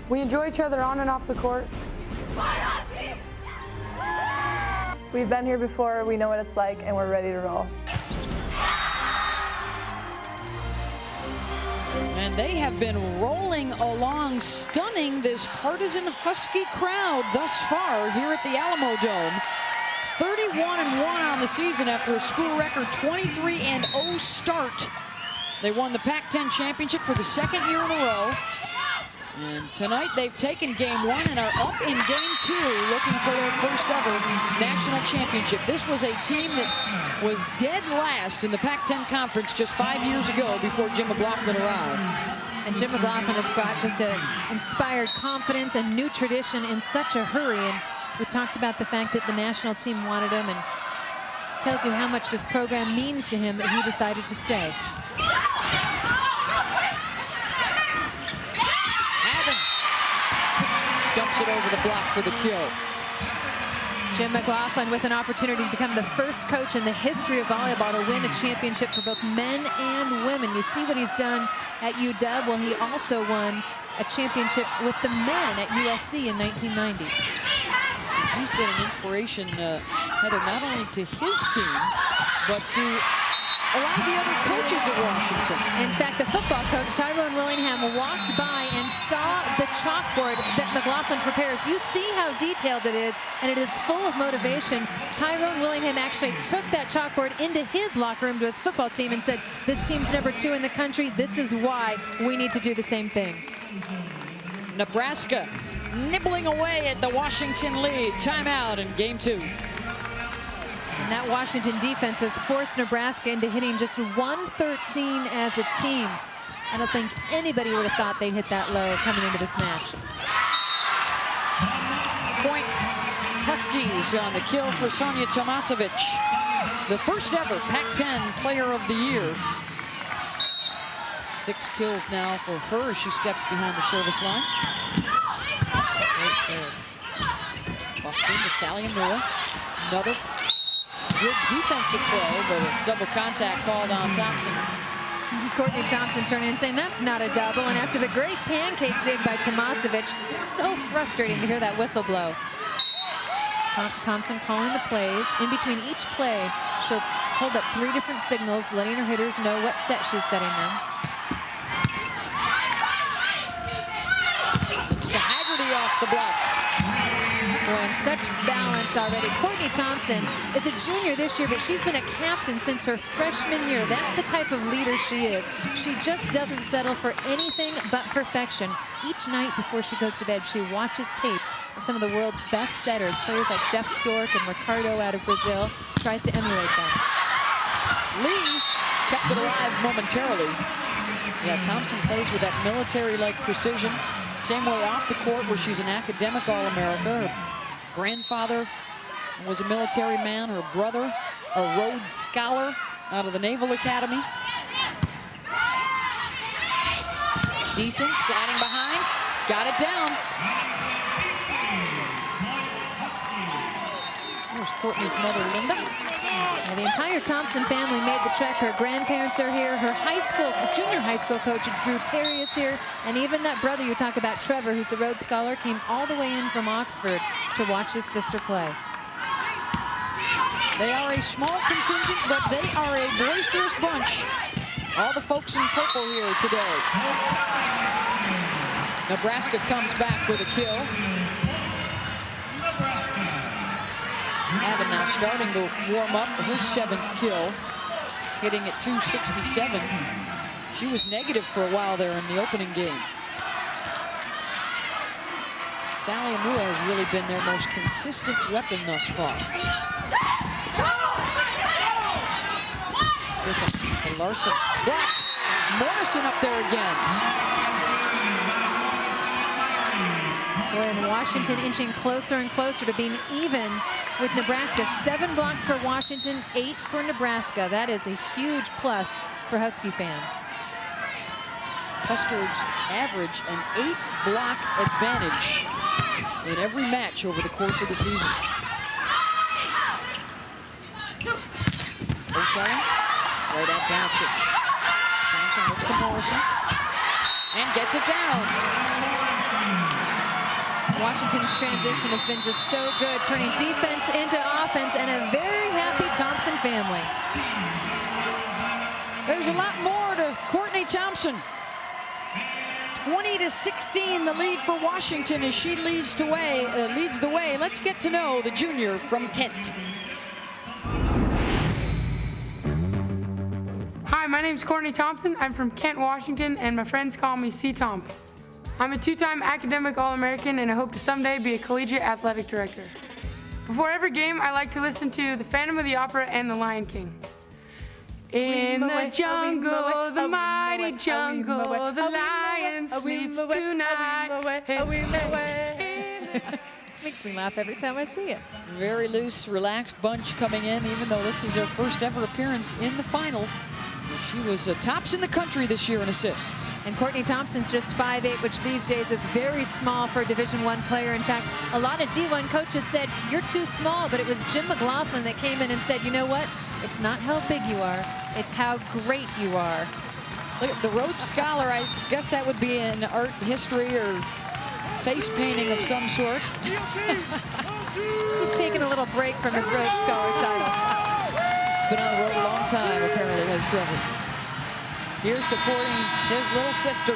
S3: We enjoy each other on and off the court.
S4: We've been here before, we know what it's like, and we're ready to roll.
S1: And they have been rolling along, stunning this partisan Husky crowd thus far here at the Alamo Dome. 31-1 on the season after a school record 23-0 start. They won the Pac-10 championship for the 2nd year in a row. And tonight they've taken game 1 and are up in game 2, looking for their first ever national championship. This was a team that was dead last in the Pac-10 conference just 5 years ago before Jim McLaughlin arrived.
S2: And Jim McLaughlin has brought just an inspired confidence and new tradition in such a hurry. And we talked about the fact that the national team wanted him, and tells you how much this program means to him that he decided to stay.
S1: Dumps it over the block for the kill.
S2: Jim McLaughlin with an opportunity to become the first coach in the history of volleyball to win a championship for both men and women. You see what he's done at UW. Well, he also won a championship with the men at USC in 1990.
S1: He's been an inspiration, Heather, not only to his team, but to a lot of the other coaches at Washington.
S2: In fact, the football coach, Tyrone Willingham, walked by and saw the chalkboard that McLaughlin prepares. You see how detailed it is, and it is full of motivation. Tyrone Willingham actually took that chalkboard into his locker room to his football team and said, this team's #2 in the country. This is why we need to do the same thing.
S1: Nebraska nibbling away at the Washington lead. Timeout in game 2.
S2: And that Washington defense has forced Nebraska into hitting just 113 as a team. I don't think anybody would have thought they'd hit that low coming into this match.
S1: Point Huskies on the kill for Sonia Tomasevic. The first ever Pac-10 Player of the Year. 6 kills now for her as she steps behind the service line. Great serve. Busting to Sally Amua. Another good defensive play, but a double contact called on Thompson.
S2: Courtney Thompson turning and saying that's not a double. And after the great pancake dig by Tomasevic, so frustrating to hear that whistle blow. Thompson calling the plays. In between each play, she'll hold up 3 different signals, letting her hitters know what set she's setting them.
S1: Off the block.
S2: Boy, and such balance already. Courtney Thompson is a junior this year, but she's been a captain since her freshman year. That's the type of leader she is. She just doesn't settle for anything but perfection. Each night before she goes to bed, she watches tape of some of the world's best setters, players like Jeff Stork and Ricardo out of Brazil, tries to emulate them.
S1: Lee kept it alive momentarily. Yeah, Thompson plays with that military-like precision. Same way off the court, where she's an academic All-America. Her grandfather was a military man. Her brother, a Rhodes Scholar out of the Naval Academy. Decent, sliding behind, got it down. There's Courtney's mother, Linda.
S2: Yeah, the entire Thompson family made the trek. Her grandparents are here. Her junior high school coach, Drew Terry, is here. And even that brother you talk about, Trevor, who's the Rhodes Scholar, came all the way in from Oxford to watch his sister play.
S1: They are a small contingent, but they are a boisterous bunch. All the folks in purple here today. Nebraska comes back with a kill. Avon now starting to warm up, her 7th kill, hitting at 267. She was negative for a while there in the opening game. Sally Amua has really been their most consistent weapon thus far. Griffin and Larson blocked. Morrison up there again.
S2: Boy, and Washington inching closer and closer to being even with Nebraska. 7 blocks for Washington, 8 for Nebraska. That is a huge plus for Husky fans.
S1: Huskers average an 8-block advantage in every match over the course of the season. Otelli, right at Dowchich. Thompson looks to Morrison and gets it down.
S2: Washington's transition has been just so good, turning defense into offense, and a very happy Thompson family.
S1: There's a lot more to Courtney Thompson. 20-16, the lead for Washington as she leads the way. Let's get to know the junior from Kent.
S5: Hi, my name is Courtney Thompson. I'm from Kent, Washington, and my friends call me C-Tomp. I'm a 2-time academic All-American, and I hope to someday be a collegiate athletic director. Before every game, I like to listen to The Phantom of the Opera and The Lion King. In the jungle, the mighty jungle, the lion sleeps tonight.
S2: Makes me laugh every time I see it.
S1: Very loose, relaxed bunch coming in, even though this is their first ever appearance in the final. She was tops in the country this year in assists.
S2: And Courtney Thompson's just 5'8", which these days is very small for a Division I player. In fact, a lot of D1 coaches said, you're too small, but it was Jim McLaughlin that came in and said, you know what? It's not how big you are, it's how great you are.
S1: Look at the Rhodes Scholar. I guess that would be an art history or face painting of some sort.
S2: He's taking a little break from his Rhodes Scholar title.
S1: It's been on the road a long time, apparently, has Trevor. Here supporting his little sister.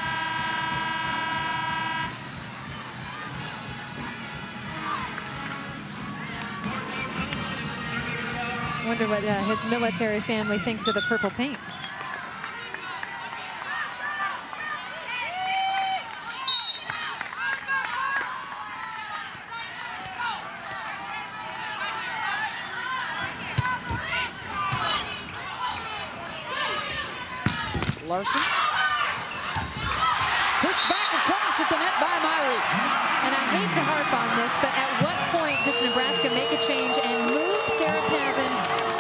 S2: Wonder what his military family thinks of the purple paint.
S1: Larson. Pushed back across at the net by Myrie.
S2: And I hate to harp on this, but at what point does Nebraska make a change and move Sarah Pavin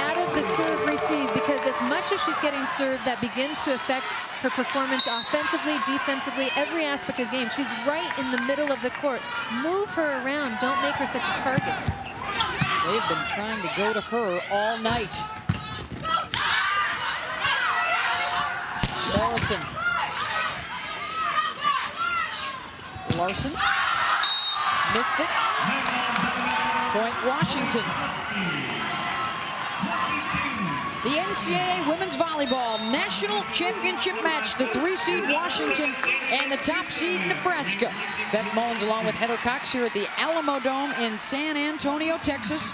S2: out of the serve-receive? Because as much as she's getting served, that begins to affect her performance offensively, defensively, every aspect of the game. She's right in the middle of the court. Move her around. Don't make her such a target.
S1: They've been trying to go to her all night. Morrison. Larson. Missed it. Point Washington. The NCAA Women's Volleyball National Championship match. The 3-seed Washington and the top seed Nebraska. Beth Mullins along with Heather Cox here at the Alamo Dome in San Antonio, Texas.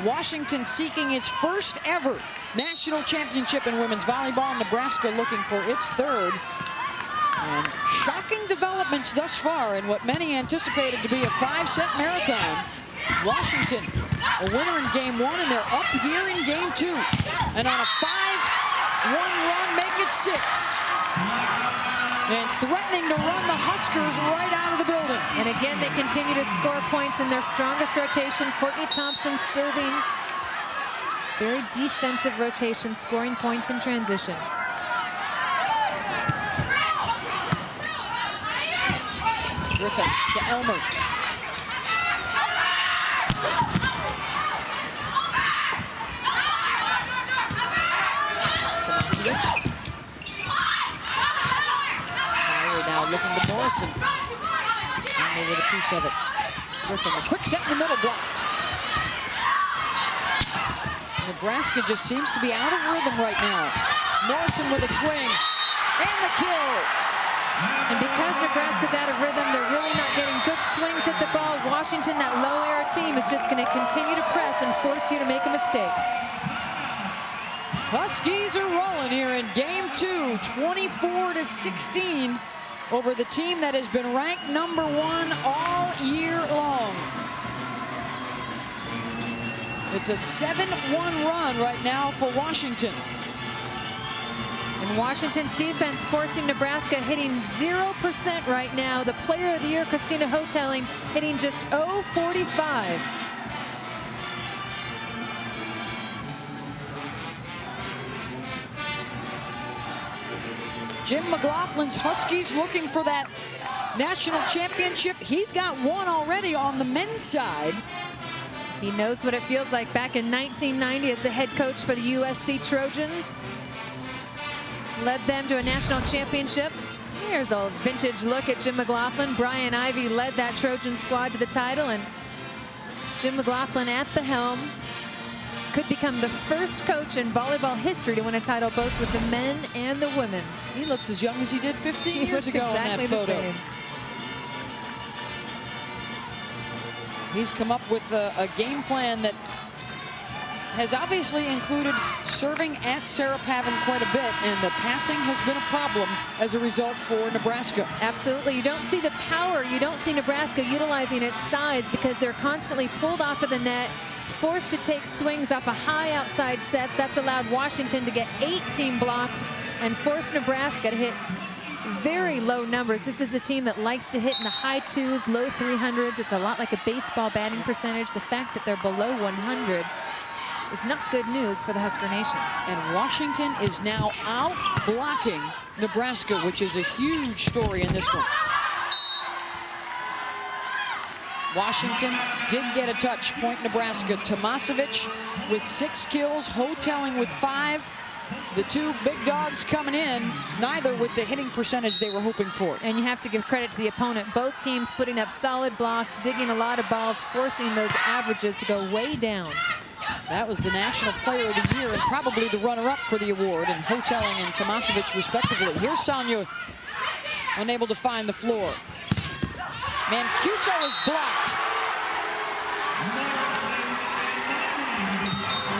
S1: Washington seeking its first ever national championship in women's volleyball. Nebraska looking for its third. And shocking developments thus far in what many anticipated to be a 5-set marathon. Washington, a winner in game 1, and they're up here in game 2. And on a 5-1 run, make it 6. And threatening to run the Huskers right out of the building.
S2: And again, they continue to score points in their strongest rotation. Courtney Thompson serving. Very defensive rotation, scoring points in transition.
S1: Griffin to Elmer. Tomasiewicz. Myrie now looking to Morrison. Elmer with a piece of it. Griffin, a quick set in the middle, blocked. Nebraska just seems to be out of rhythm right now. Morrison with a swing and the kill.
S2: And because Nebraska's out of rhythm, they're really not getting good swings at the ball. Washington, that low air team, is just going to continue to press and force you to make a mistake.
S1: Huskies are rolling here in game 2, 24-16 over the team that has been ranked #1 all year long. It's a 7-1 run right now for Washington.
S2: And Washington's defense forcing Nebraska, hitting 0% right now. The player of the year, Christina Hotelling, hitting just .045.
S1: Jim McLaughlin's Huskies looking for that national championship. He's got one already on the men's side.
S2: He knows what it feels like back in 1990 as the head coach for the USC Trojans. Led them to a national championship. Here's a vintage look at Jim McLaughlin. Brian Ivey led that Trojan squad to the title, and Jim McLaughlin at the helm could become the first coach in volleyball history to win a title both with the men and the women.
S1: He looks as young as he did 15 years ago
S2: exactly
S1: in that photo.
S2: Same.
S1: He's come up with a game plan that has obviously included serving at Sarah Pavin quite a bit, and the passing has been a problem as a result for Nebraska.
S2: Absolutely. You don't see the power. You don't see Nebraska utilizing its size because they're constantly pulled off of the net, forced to take swings off a high outside sets. That's allowed Washington to get 18 blocks and forced Nebraska to hit very low numbers. This is a team that likes to hit in the high 2s, low 300s. It's a lot like a baseball batting percentage. The fact that they're below 100 is not good news for the Husker Nation.
S1: And Washington is now out blocking Nebraska, which is a huge story in this one. Washington did get a touch. Point Nebraska. Tomasiewicz with 6 kills, Hotelling with 5. The two big dogs coming in, neither with the hitting percentage they were hoping for.
S2: And you have to give credit to the opponent. Both teams putting up solid blocks, digging a lot of balls, forcing those averages to go way down.
S1: That was the National Player of the Year and probably the runner-up for the award, and Hoteling and Tomasevic respectively. Here's Sonia, unable to find the floor. Mancuso is blocked.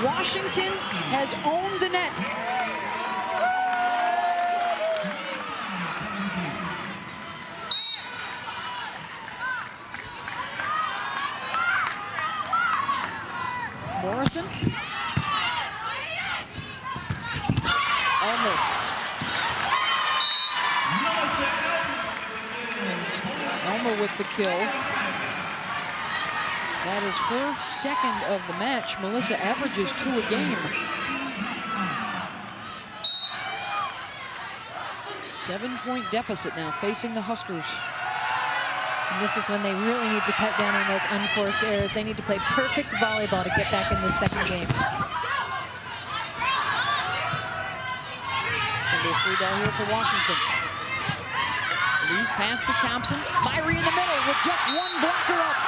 S1: Washington has owned the net. Morrison. Elmer. Elmer with the kill. That is her second of the match. Melissa averages 2 a game. 7-point deficit now facing the Huskers.
S2: And this is when they really need to cut down on those unforced errors. They need to play perfect volleyball to get back in this second game.
S1: Going to be a free ball here for Washington. Lee's pass to Thompson. Myrie in the middle with just one blocker up.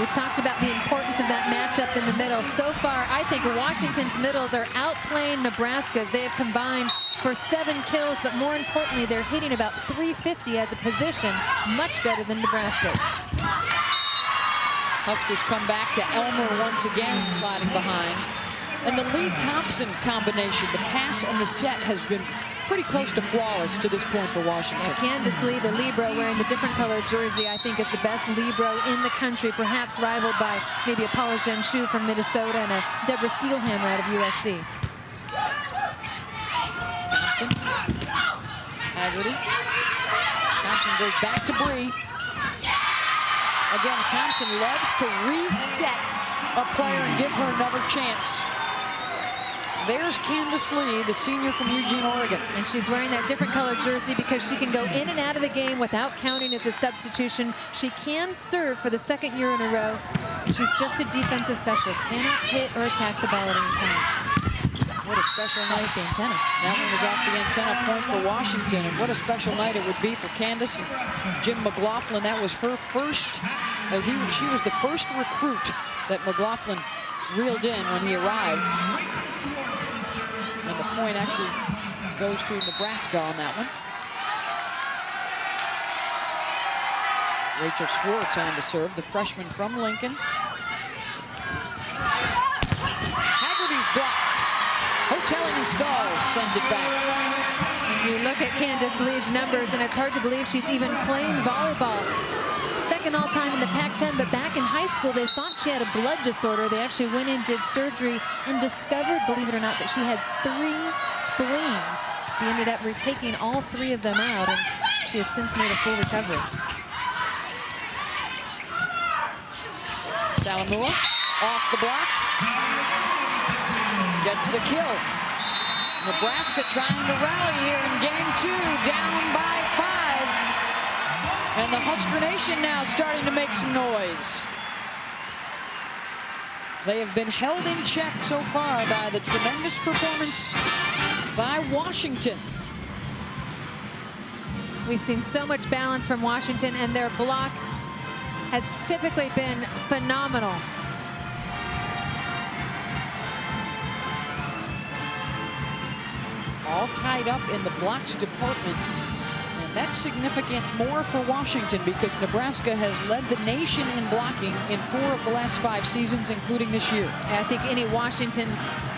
S2: We talked about the importance of that matchup in the middle. So far, I think Washington's middles are outplaying Nebraska's. They have combined for 7 kills, but more importantly, they're hitting about 350 as a position, much better than Nebraska's.
S1: Huskers come back to Elmer once again, sliding behind. And the Lee-Thompson combination, the pass and the set has been pretty close to flawless to this point for Washington.
S2: Yeah, Candace Lee, the libero, wearing the different colored jersey, I think is the best libero in the country, perhaps rivaled by maybe a Paula Genshu from Minnesota and a Deborah Seelhammer out of USC.
S1: Thompson. Haggerty. Thompson goes back to Bree. Again, Thompson loves to reset a player and give her another chance. There's Candace Lee, the senior from Eugene, Oregon.
S2: And she's wearing that different colored jersey because she can go in and out of the game without counting as a substitution. She can serve for the 2nd year in a row. She's just a defensive specialist. Cannot hit or attack the ball at any time.
S1: What a special night.
S2: The antenna.
S1: That one was off the antenna point for Washington. And what a special night it would be for Candace and Jim McLaughlin. That was her first, she was the first recruit that McLaughlin reeled in when he arrived. And the point actually goes to Nebraska on that one. Rachel Schwartz on to serve, the freshman from Lincoln. Haggerty's blocked. Hoteling and Stalls sent it back.
S2: And you look at Candace Lee's numbers, and it's hard to believe she's even playing volleyball. 2nd all-time in the Pac-10, but back in high school, they thought she had a blood disorder. They actually went in, did surgery, and discovered, believe it or not, that she had 3 spleens. They ended up retaking all 3 of them out, and she has since made a full recovery.
S1: Salamua off the block. Gets the kill. Nebraska trying to rally here in game 2, down by 5. And the Husker Nation now starting to make some noise. They have been held in check so far by the tremendous performance by Washington.
S2: We've seen so much balance from Washington, and their block has typically been phenomenal.
S1: All tied up in the blocks department. And that's significant more for Washington because Nebraska has led the nation in blocking in 4 of the last 5 seasons, including this year.
S2: I think any Washington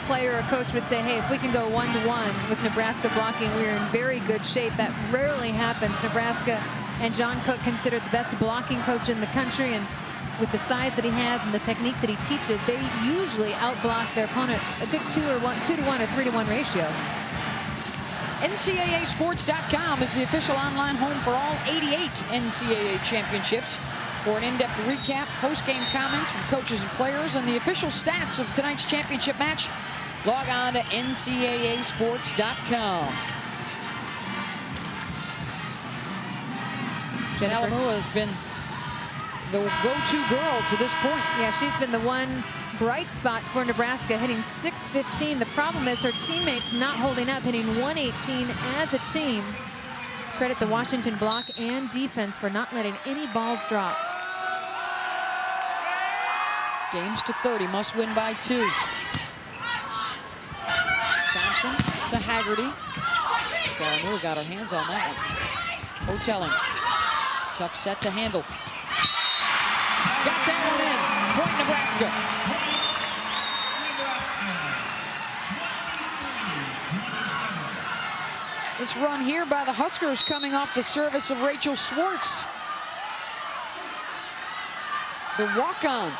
S2: player or coach would say, hey, if we can go 1-to-1 with Nebraska blocking, we're in very good shape. That rarely happens. Nebraska and John Cook considered the best blocking coach in the country, and with the size that he has and the technique that he teaches, they usually outblock their opponent a good 2-to-1 or 3-to-1 ratio.
S1: NCAAsports.com is the official online home for all 88 NCAA championships. For an in-depth recap, post-game comments from coaches and players, and the official stats of tonight's championship match, log on to NCAAsports.com. Salamua has been the go-to girl to this point.
S2: Yeah, she's been the one bright spot for Nebraska, hitting .615. The problem is her teammates not holding up, hitting .118 as a team. Credit the Washington block and defense for not letting any balls drop.
S1: Games to 30, must win by 2. Thompson to Haggerty. Sarah Moore got her hands on that one. Hotelling. Tough set to handle. Got that one in. Point Nebraska. This run here by the Huskers coming off the service of Rachel Swartz. The walk-on.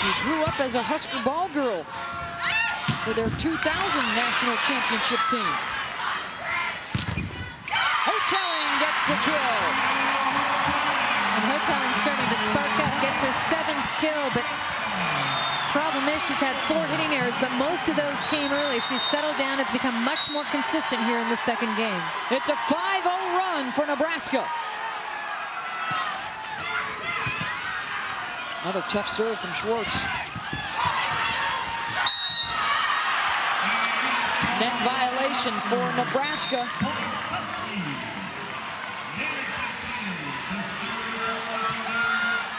S1: Who grew up as a Husker ball girl for their 2000 national championship team. Hotelling gets the kill.
S2: And Hotelling starting to spark up, gets her 7th kill, but problem is she's had 4 hitting errors, but most of those came early. She's settled down, has become much more consistent here in the second game.
S1: It's a 5-0 run for Nebraska. Another tough serve from Schwartz. Net violation for Nebraska.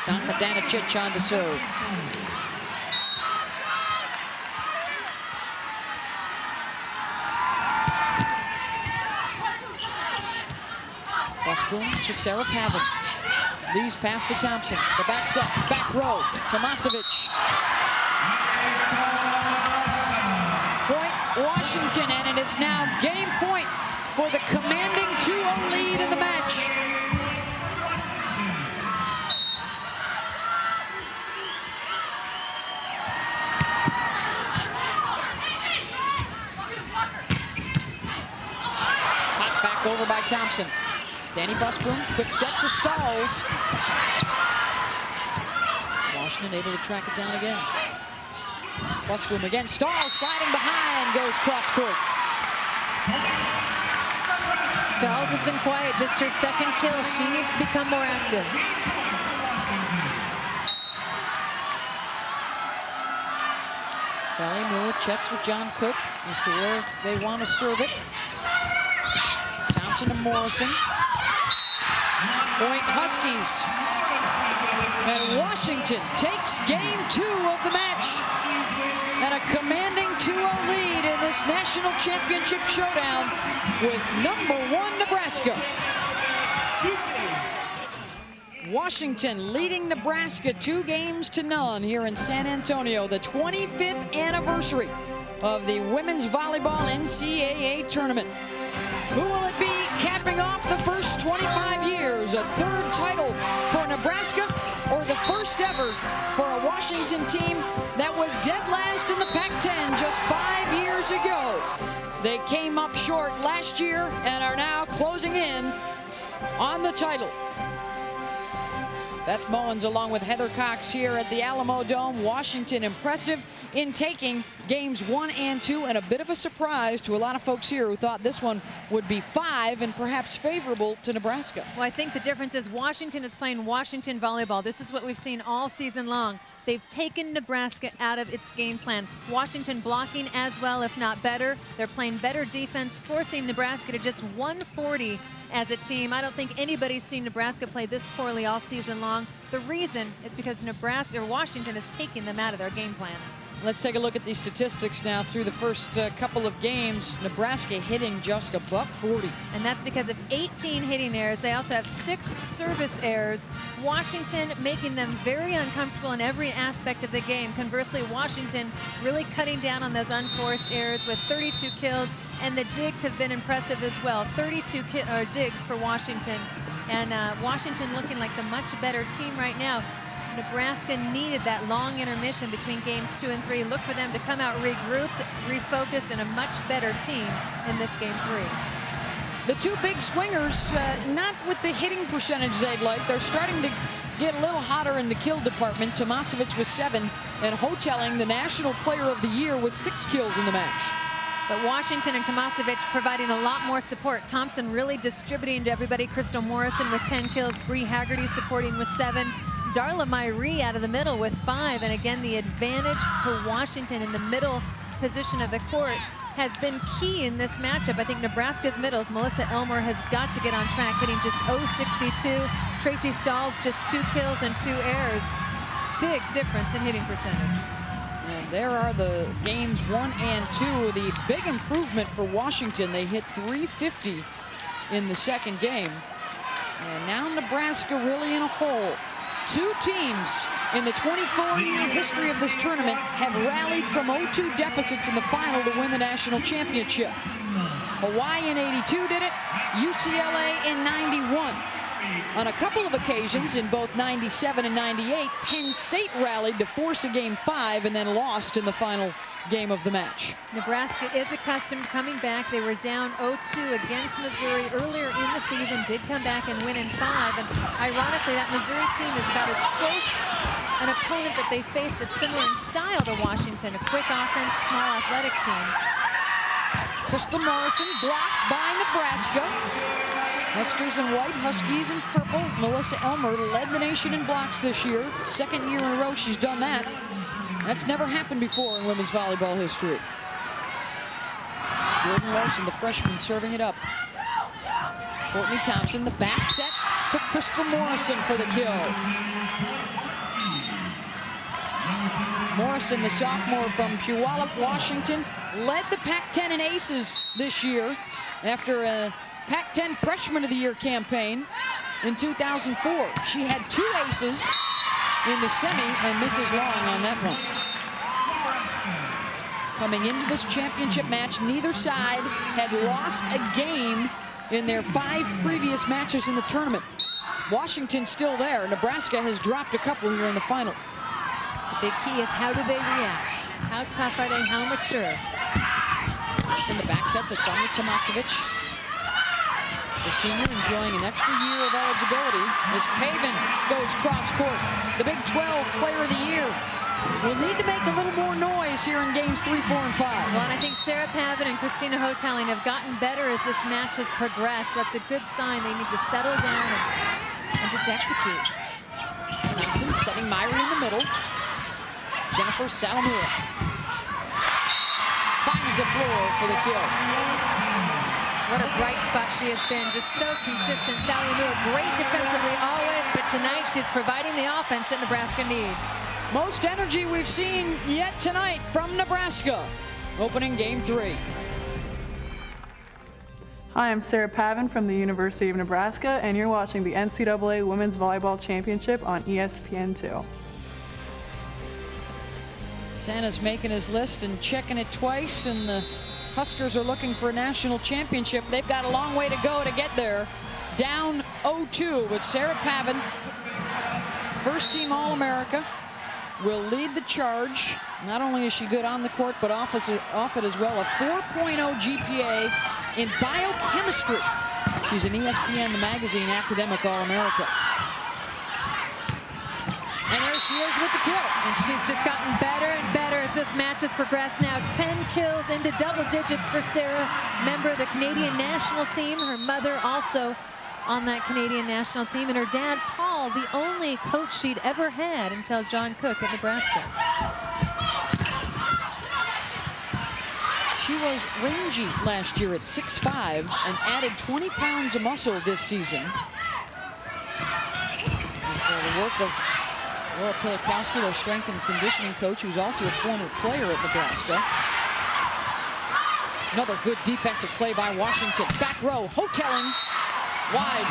S1: Danka Danicic on to serve. Busboom to Sarah Pavan. Leaves pass to Thompson. The back set, back row. Tomasevic. Point Washington, and it is now game point for the commanding 2-0 lead in the match. Hot back over by Thompson. Danny Busboom, quick set to Stalls. Washington able to track it down again. Busboom again, Stalls sliding behind, goes cross court.
S2: Stalls has been quiet, just her 2nd kill. She needs to become more active.
S1: Sally Moore checks with John Cook as to where they want to serve it. Thompson to Morrison. Point Huskies. And Washington takes game 2 of the match. And a commanding 2-0 lead in this national championship showdown with #1 Nebraska. Washington leading Nebraska 2-0 here in San Antonio, the 25th anniversary of the women's volleyball NCAA tournament. Who will it be capping off the first 25 years? A 3rd title for Nebraska, or the first ever for a Washington team that was dead last in the Pac-10 just 5 years ago? They came up short last year and are now closing in on the title. Beth Mowens along with Heather Cox here at the Alamo Dome. Washington impressive in taking games 1 and 2, and a bit of a surprise to a lot of folks here who thought this one would be 5 and perhaps favorable to Nebraska.
S2: Well, I think the difference is Washington is playing Washington volleyball. This is what we've seen all season long. They've taken Nebraska out of its game plan. Washington blocking as well, if not better. They're playing better defense, forcing Nebraska to just 140 as a team. I don't think anybody's seen Nebraska play this poorly all season long. The reason is because Washington is taking them out of their game plan.
S1: Let's take a look at these statistics now through the first couple of games. Nebraska hitting just a .140.
S2: And that's because of 18 hitting errors. They also have 6 service errors. Washington making them very uncomfortable in every aspect of the game. Conversely, Washington really cutting down on those unforced errors with 32 kills. And the digs have been impressive as well. 32 digs for Washington. And Washington looking like the much better team right now. Nebraska needed that long intermission between games 2 and 3. Look for them to come out regrouped, refocused, and a much better team in this game 3.
S1: The 2 big swingers, not with the hitting percentage they'd like. They're starting to get a little hotter in the kill department. Tomasevic with 7, and Hotelling, the National Player of the Year, with 6 kills in the match.
S2: But Washington and Tomasevic providing a lot more support. Thompson really distributing to everybody. Crystal Morrison with 10 kills. Bree Haggerty supporting with 7. Darla Myrie out of the middle with 5. And again, the advantage to Washington in the middle position of the court has been key in this matchup. I think Nebraska's middles, Melissa Elmore has got to get on track, hitting just .062. Tracy Stalls just 2 kills and 2 errors. big difference in hitting percentage.
S1: And there are the games 1 and 2. The big improvement for Washington. They hit .350 in the second game. And now Nebraska really in a hole. Two teams in the 24-year history of this tournament have rallied from 0-2 deficits in the final to win the national championship. Hawaii in '82 did it, UCLA in '91. On a couple of occasions in both '97 and '98, Penn State rallied to force a Game 5 and then lost in the final game of the match.
S2: Nebraska is accustomed to coming back. They were down 0-2 against Missouri earlier in the season, did come back and win in 5. And ironically, that Missouri team is about as close an opponent that they face that's similar in style to Washington, a quick offense, small athletic team.
S1: Crystal Morrison blocked by Nebraska. Huskers in white, Huskies in purple. Melissa Elmer led the nation in blocks this year. Second year in a row she's done that. That's never happened before in women's volleyball history. Jordan Larson, the freshman, serving it up. Courtney Thompson, the back set to Crystal Morrison for the kill. Morrison, the sophomore from Puyallup, Washington, led the Pac-10 in aces this year after a Pac-10 Freshman of the Year campaign in 2004. She had 2 aces in the semi and misses long on that one. Coming into this championship match, neither side had lost a game in their 5 previous matches in the tournament. Washington's still there. Nebraska has dropped a couple here in the final.
S2: The big key is how do they react? How tough are they? How mature?
S1: It's in the back set to Sonia Tomasevic. The senior enjoying an extra year of eligibility as Pavin goes cross court. The Big 12 Player of the Year will need to make a little more noise here in games 3, 4, and 5.
S2: Well, and I think Sarah Pavin and Christina Hotelling have gotten better as this match has progressed. That's a good sign. They need to settle down and just execute.
S1: Thompson setting Myrie in the middle. Jennifer Salamura finds the floor for the kill.
S2: What a bright spot she has been, just so consistent. Salamura, great defensively always, but tonight she's providing the offense that Nebraska needs.
S1: Most energy we've seen yet tonight from Nebraska, opening game 3.
S6: Hi, I'm Sarah Pavin from the University of Nebraska, and you're watching the NCAA Women's Volleyball Championship on ESPN2.
S1: Santa's making his list and checking it twice, and the Huskers are looking for a national championship. They've got a long way to go to get there. Down 0-2 with Sarah Pavin, first team All-America, will lead the charge. Not only is she good on the court, but off it as well. A 4.0 GPA in biochemistry. She's an ESPN, the magazine, academic All-America. And there she is with the kill.
S2: And she's just gotten better and better as this match has progressed. Now 10 kills into double digits for Sarah, member of the Canadian national team. Her mother also on that Canadian national team, and her dad, Paul, the only coach she'd ever had until John Cook at Nebraska.
S1: She was rangy last year at 6'5" and added 20 pounds of muscle this season. And for the work of Laura Pilikowski, their strength and conditioning coach, who's also a former player at Nebraska. Another good defensive play by Washington. Back row, Hotelling, wide.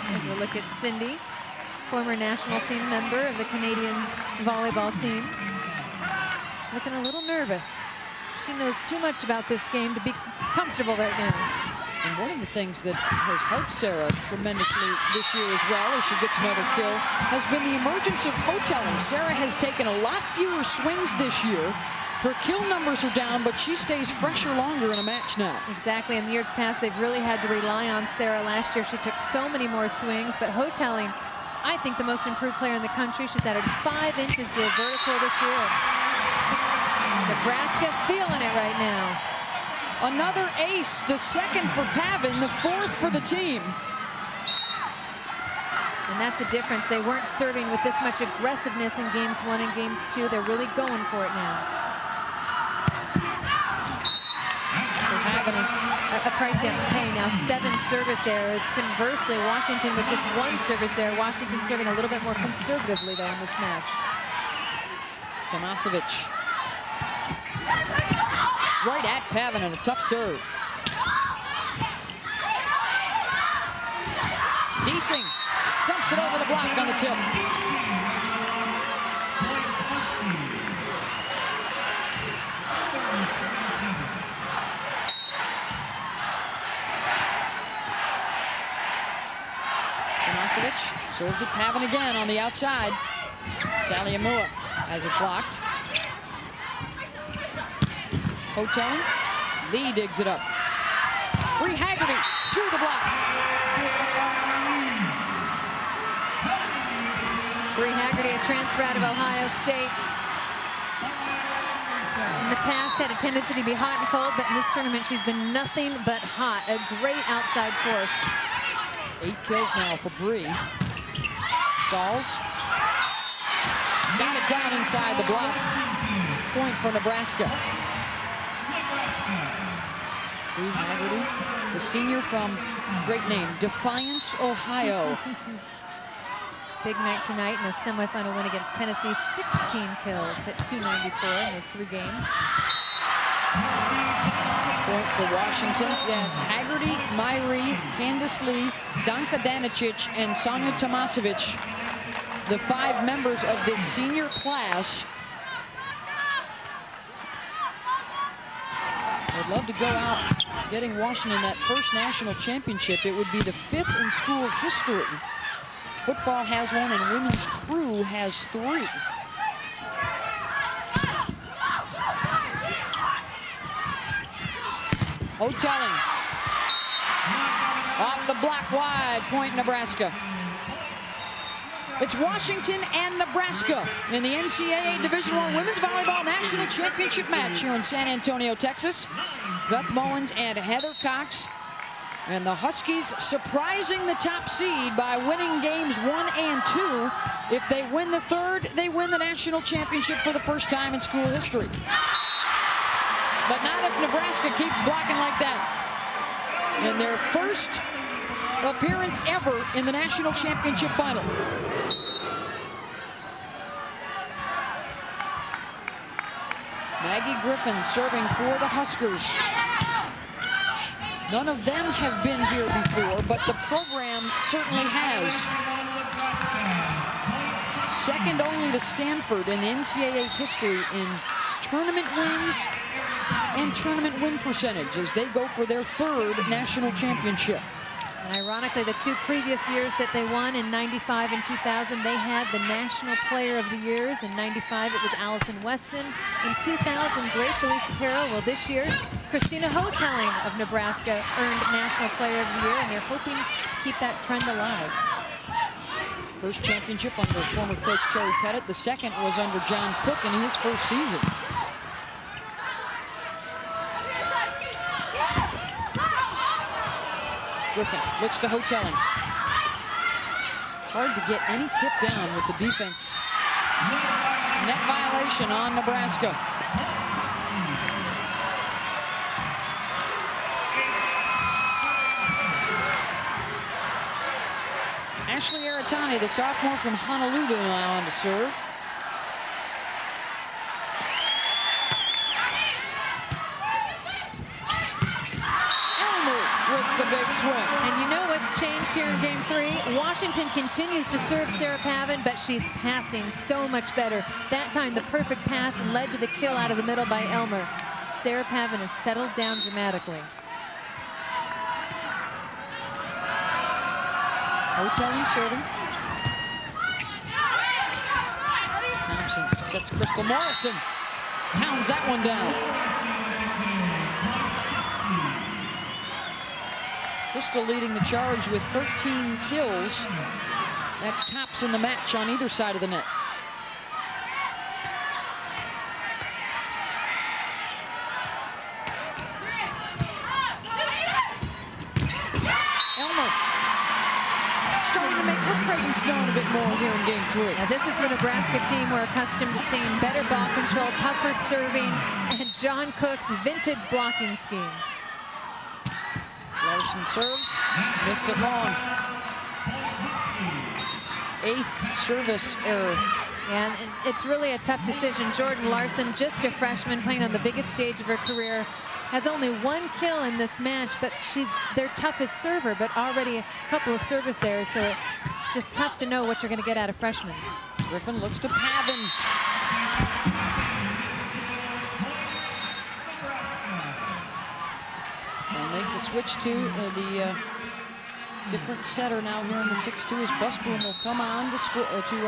S2: There's a look at Cindy, former national team member of the Canadian volleyball team. Looking a little nervous. She knows too much about this game to be comfortable right now.
S1: And one of the things that has helped Sarah tremendously this year as well, as she gets another kill, has been the emergence of Hotelling. Sarah has taken a lot fewer swings this year. Her kill numbers are down, but she stays fresher longer in a match now.
S2: Exactly. In the years past, they've really had to rely on Sarah. Last year, she took so many more swings, but Hotelling, I think the most improved player in the country. She's added 5 inches to her vertical this year. Nebraska feeling it right now.
S1: Another ace, the second for Pavin, the 4th for the team.
S2: And that's a difference. They weren't serving with this much aggressiveness in games 1 and games 2. They're really going for it now.
S1: Pavin,
S2: a price you have to pay. Now 7 service errors. Conversely, Washington with just 1 service error. Washington serving a little bit more conservatively, though, in this match.
S1: Tomasevic. Right at Pavin and a tough serve. Deasing dumps it over the block on the tip. Tomasevic serves it Pavin again on the outside. Saliamua has it blocked. Hotelling. Lee digs it up. Bree Haggerty through the block.
S2: Bree Haggerty, a transfer out of Ohio State. In the past, had a tendency to be hot and cold, but in this tournament, she's been nothing but hot. A great outside force.
S1: 8 kills now for Bree. Stalls. Got it down inside the block. Point for Nebraska. Bree Haggerty, the senior from, great name, Defiance, Ohio.
S2: Big night tonight in the semifinal win against Tennessee. 16 kills, hit 294 in those 3 games.
S1: Point for Washington. Yeah, it's Haggerty, Myrie, Candice Lee, Danka Danicic, and Sonia Tomasevic, the 5 members of this senior class. I'd love to go out getting Washington that first national championship. It would be the 5th in school history. Football has 1 and women's crew has 3. Hotelling. Off the block wide, point Nebraska. It's Washington and Nebraska in the NCAA Division I Women's Volleyball National Championship match here in San Antonio, Texas. Beth Mullins and Heather Cox. And the Huskies surprising the top seed by winning games 1 and 2. If they win the 3rd, they win the national championship for the first time in school history. But not if Nebraska keeps blocking like that. In their first appearance ever in the national championship final. Maggie Griffin serving for the Huskers. None of them have been here before, but the program certainly has. Second only to Stanford in NCAA history in tournament wins and tournament win percentage as they go for their 3rd national championship.
S2: And ironically, the 2 previous years that they won in '95 and 2000, they had the National Player of the Years. In '95, it was Allison Weston. In 2000, Gracia Lee Sapiro. Well, this year, Christina Hotelling of Nebraska earned National Player of the Year, and they're hoping to keep that trend alive.
S1: First championship under former coach Terry Pettit. The second was under John Cook in his first season. Griffin looks to Hotelling. Hard to get any tip down with the defense. Net violation on Nebraska. Ashley Aratani, the sophomore from Honolulu, now on to serve. The big swing.
S2: And you know what's changed here in game 3? Washington continues to serve Sarah Pavin, but she's passing so much better. That time, the perfect pass led to the kill out of the middle by Elmer. Sarah Pavin has settled down dramatically.
S1: Hotelling serving. Thompson sets Crystal Morrison. Pounds that one down. Crystal leading the charge with 13 kills. That's tops in the match on either side of the net. Elmer starting to make her presence known a bit more here in game 3.
S2: Now, this is the Nebraska team we're accustomed to seeing. Better ball control, tougher serving, and John Cook's vintage blocking scheme.
S1: Larson serves, missed it long. 8th service error.
S2: And it's really a tough decision. Jordan Larson, just a freshman playing on the biggest stage of her career, has only 1 kill in this match, but she's their toughest server, but already a couple of service errors, so it's just tough to know what you're going to get out of freshmen.
S1: Griffin looks to Pavin. They'll make the switch to the different setter now here in the 6-2 as Busboom will come on to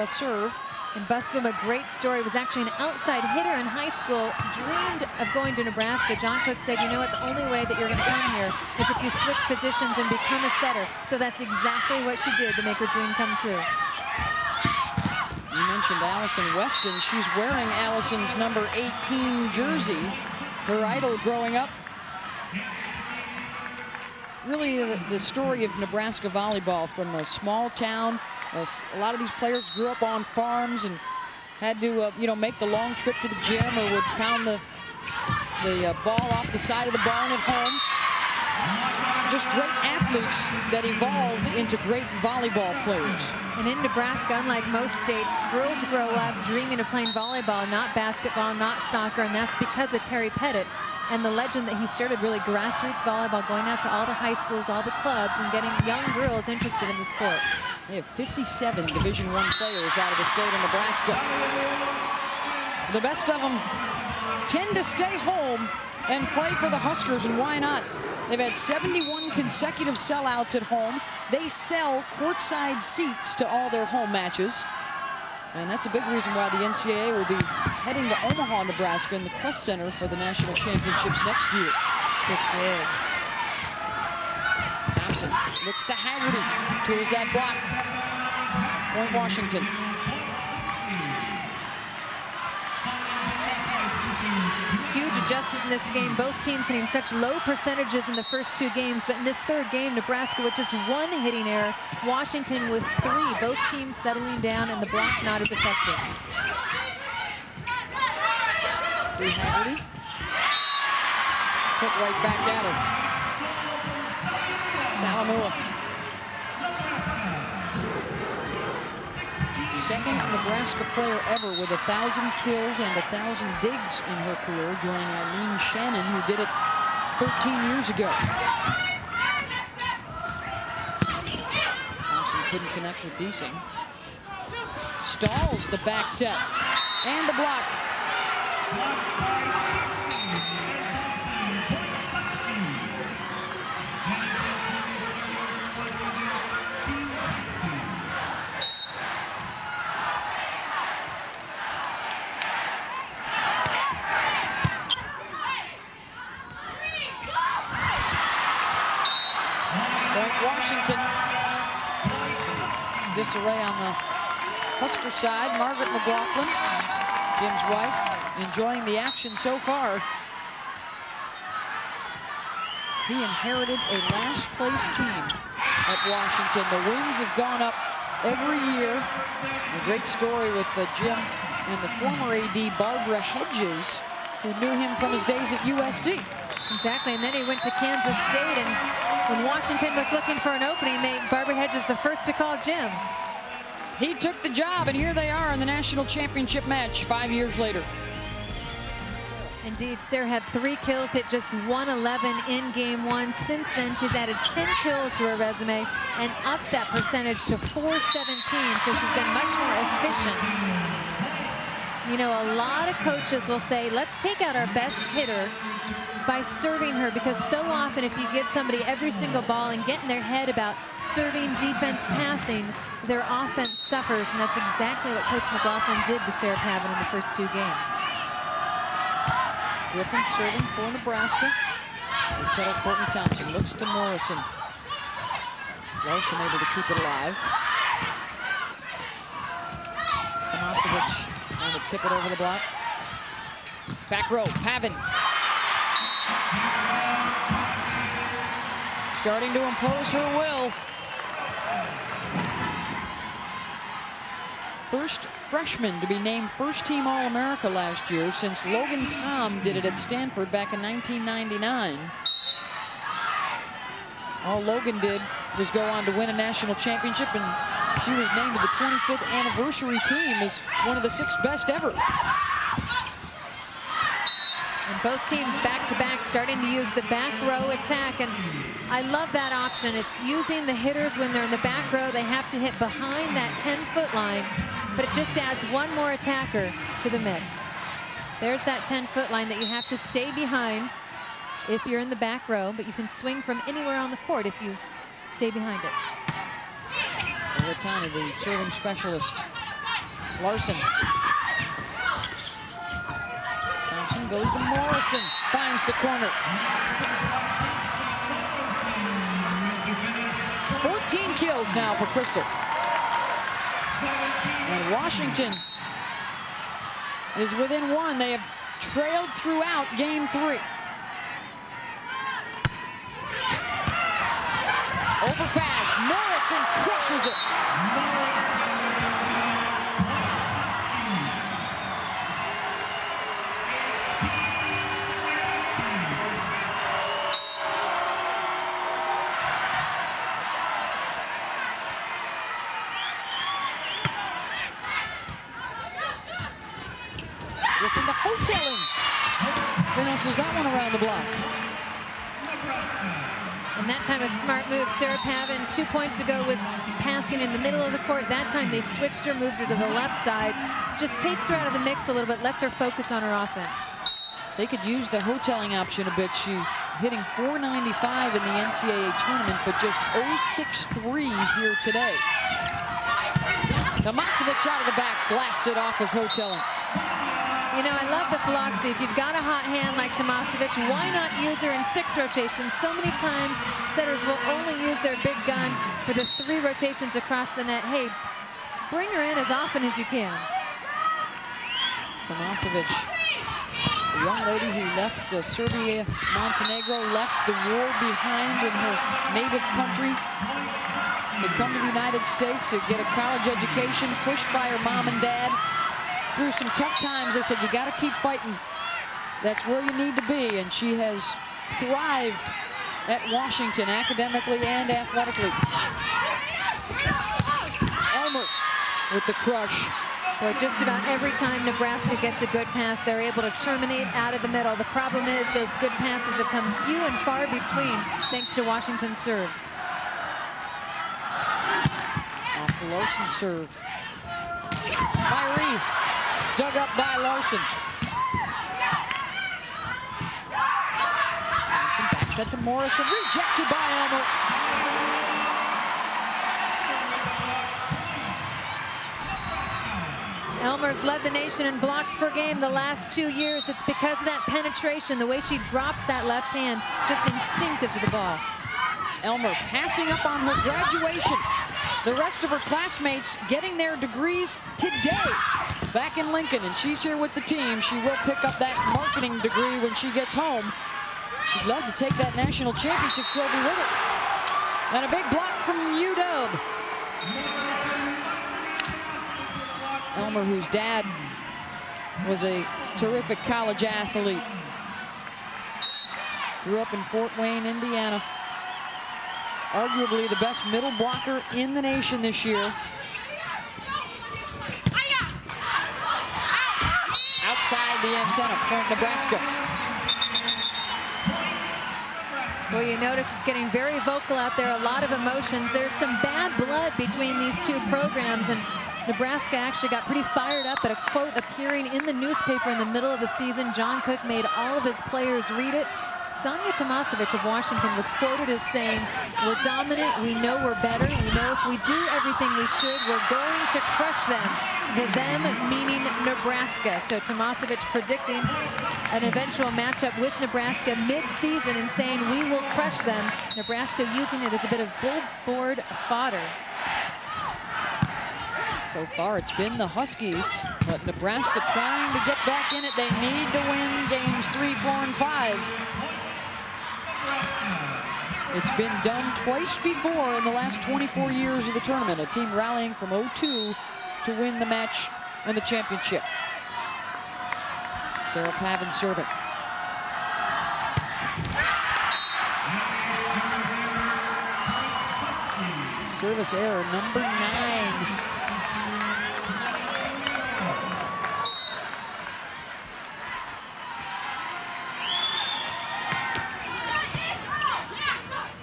S1: serve.
S2: And Busboom, a great story, was actually an outside hitter in high school, dreamed of going to Nebraska. John Cook said, you know what, the only way that you're going to come here is if you switch positions and become a setter. So that's exactly what she did to make her dream come true.
S1: You mentioned Allison Weston. She's wearing Allison's number 18 jersey, her idol growing up. Really the story of Nebraska volleyball, from a small town. A lot of these players grew up on farms and had to, make the long trip to the gym, or would pound the ball off the side of the barn at home. Just great athletes that evolved into great volleyball players.
S2: And in Nebraska, unlike most states, girls grow up dreaming of playing volleyball, not basketball, not soccer, and that's because of Terry Pettit and the legend that he started really grassroots volleyball, going out to all the high schools, all the clubs, and getting young girls interested in the sport.
S1: They have 57 Division I players out of the state of Nebraska. The best of them tend to stay home and play for the Huskers, and why not? They've had 71 consecutive sellouts at home. They sell courtside seats to all their home matches. And that's a big reason why the NCAA will be heading to Omaha, Nebraska, in the Quest Center for the national championships next year.
S2: Good dig.
S1: Thompson looks to Haggerty, tools that block. Point Washington.
S2: Huge adjustment in this game. Both teams hitting such low percentages in the first 2 games, but in this 3rd game, Nebraska with just 1 hitting error, Washington with 3. Both teams settling down and the block not as effective.
S1: Haggerty. Put right back at her. Salamua. Second Nebraska player ever with 1,000 kills and 1,000 digs in her career, joining Eileen Shannon, who did it 13 years ago. Thompson couldn't connect with Deasing. Stalls the back set and the block. Washington. Disarray on the Husker side. Margaret McLaughlin, Jim's wife, enjoying the action so far. He inherited a last place team at Washington. The wins have gone up every year. A great story with Jim and the former AD Barbara Hedges, who knew him from his days at USC.
S2: Exactly, and then he went to Kansas State, and when Washington was looking for an opening, Barbara Hedges the first to call Jim.
S1: He took the job, and here they are in the national championship match 5 years later.
S2: Indeed, Sarah had 3 kills, hit just 111 in game 1. Since then, she's added 10 kills to her resume and upped that percentage to 417, so she's been much more efficient. You know, a lot of coaches will say, let's take out our best hitter by serving her, because so often if you give somebody every single ball and get in their head about serving, defense, passing, their offense suffers, and that's exactly what Coach McLaughlin did to Sarah Pavin in the first 2 games.
S1: Griffin serving for Nebraska. They settle Courtney Thompson, looks to Morrison. Larson able to keep it alive. Tomasevich trying to tip it over the block. Back row, Pavin. Starting to impose her will. First freshman to be named first-team All-America last year, since Logan Tom did it at Stanford back in 1999. All Logan did was go on to win a national championship, and she was named to the 25th anniversary team as one of the 6 best ever.
S2: And both teams back-to-back starting to use the back row attack, and I love that option. It's using the hitters when they're in the back row. They have to hit behind that 10-foot line, but it just adds one more attacker to the mix. There's that 10-foot line that you have to stay behind if you're in the back row, but you can swing from anywhere on the court if you stay behind it.
S1: Latani, the serving specialist. Larson. Thompson goes to Morrison, finds the corner. 14 kills now for Crystal. And Washington is within 1. They have trailed throughout game 3. Overpass, Morrison crushes it. Within the hoteling. Finishes that one around the block.
S2: And that time a smart move. Sarah Pavin 2 points ago was passing in the middle of the court. That time they switched her, moved her to the left side. Just takes her out of the mix a little bit, lets her focus on her offense.
S1: They could use the hoteling option a bit. She's hitting .495 in the NCAA tournament, but just .063 here today. Tomasevic out of the back, blasts it off of hoteling.
S2: You know, I love the philosophy. If you've got a hot hand like Tomasevic, why not use her in 6 rotations? So many times, setters will only use their big gun for the 3 rotations across the net. Hey, bring her in as often as you can.
S1: Tomasevic, the young lady who left Serbia, Montenegro, left the war behind in her native country to come to the United States to get a college education, pushed by her mom and dad. Through some tough times, they said, you got to keep fighting. That's where you need to be. And she has thrived at Washington, academically and athletically. Elmer with the crush.
S2: Boy, just about every time Nebraska gets a good pass, they're able to terminate out of the middle. The problem is those good passes have come few and far between, thanks to Washington's serve.
S1: Off the Larson serve. Myrie. Dug up by Larson. Thompson backs it to Morrison, rejected by Elmer.
S2: Elmer's led the nation in blocks per game the last 2 years. It's because of that penetration, the way she drops that left hand, just instinctive to the ball.
S1: Elmer passing up on her graduation. The rest of her classmates getting their degrees today back in Lincoln, and she's here with the team. She will pick up that marketing degree when she gets home. She'd love to take that national championship trophy with her. And a big block from UW. Elmer, whose dad was a terrific college athlete. Grew up in Fort Wayne, Indiana. Arguably the best middle blocker in the nation this year. Outside the antenna, point Nebraska.
S2: Well, you notice it's getting very vocal out there, a lot of emotions. There's some bad blood between these 2 programs, and Nebraska actually got pretty fired up at a quote appearing in the newspaper in the middle of the season. John Cook made all of his players read it. Sonia Tomasevic of Washington was quoted as saying, "We're dominant, we know we're better, we know if we do everything we should, we're going to crush them." The them meaning Nebraska. So Tomasevic predicting an eventual matchup with Nebraska mid-season and saying, "We will crush them." Nebraska using it as a bit of billboard fodder.
S1: So far, it's been the Huskies, but Nebraska trying to get back in it. They need to win games 3, 4, and 5. It's been done twice before in the last 24 years of the tournament. A team rallying from 0-2 to win the match and the championship. Sarah Pavin serving. Service error, number 9.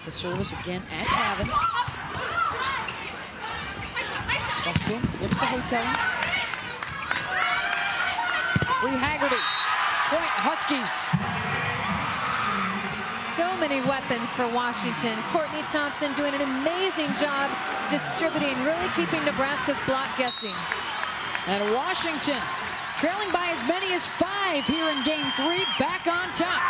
S1: The service again at Pavin. Westboom, it's the hotel. Lee Haggerty, point Huskies.
S2: So many weapons for Washington. Courtney Thompson doing an amazing job distributing, really keeping Nebraska's block guessing.
S1: And Washington trailing by as many as 5 here in game 3, back on top.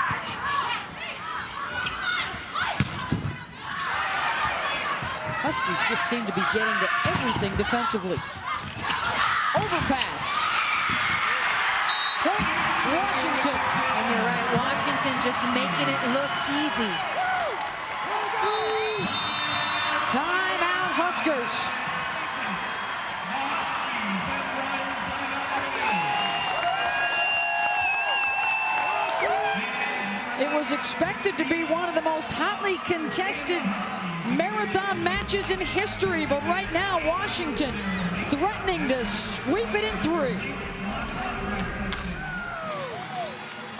S1: Huskies just seem to be getting to everything defensively. Overpass. Point Washington.
S2: And you're right, Washington just making it look easy.
S1: Timeout Huskers. It was expected to be one of the most hotly contested marathon matches in history, but right now Washington threatening to sweep it in 3.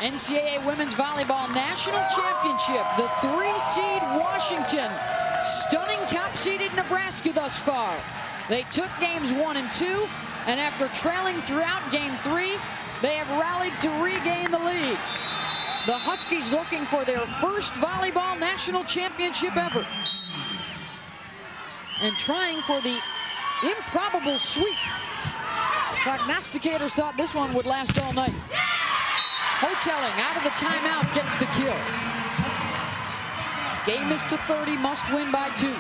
S1: NCAA Women's Volleyball National Championship, the 3-seed Washington, stunning top-seeded Nebraska thus far. They took games 1 and 2, and after trailing throughout game 3, they have rallied to regain the lead. The Huskies looking for their first volleyball national championship ever, and trying for the improbable sweep. Prognosticators thought this one would last all night. Hotelling out of the timeout gets the kill. Game is to 30, must win by 2.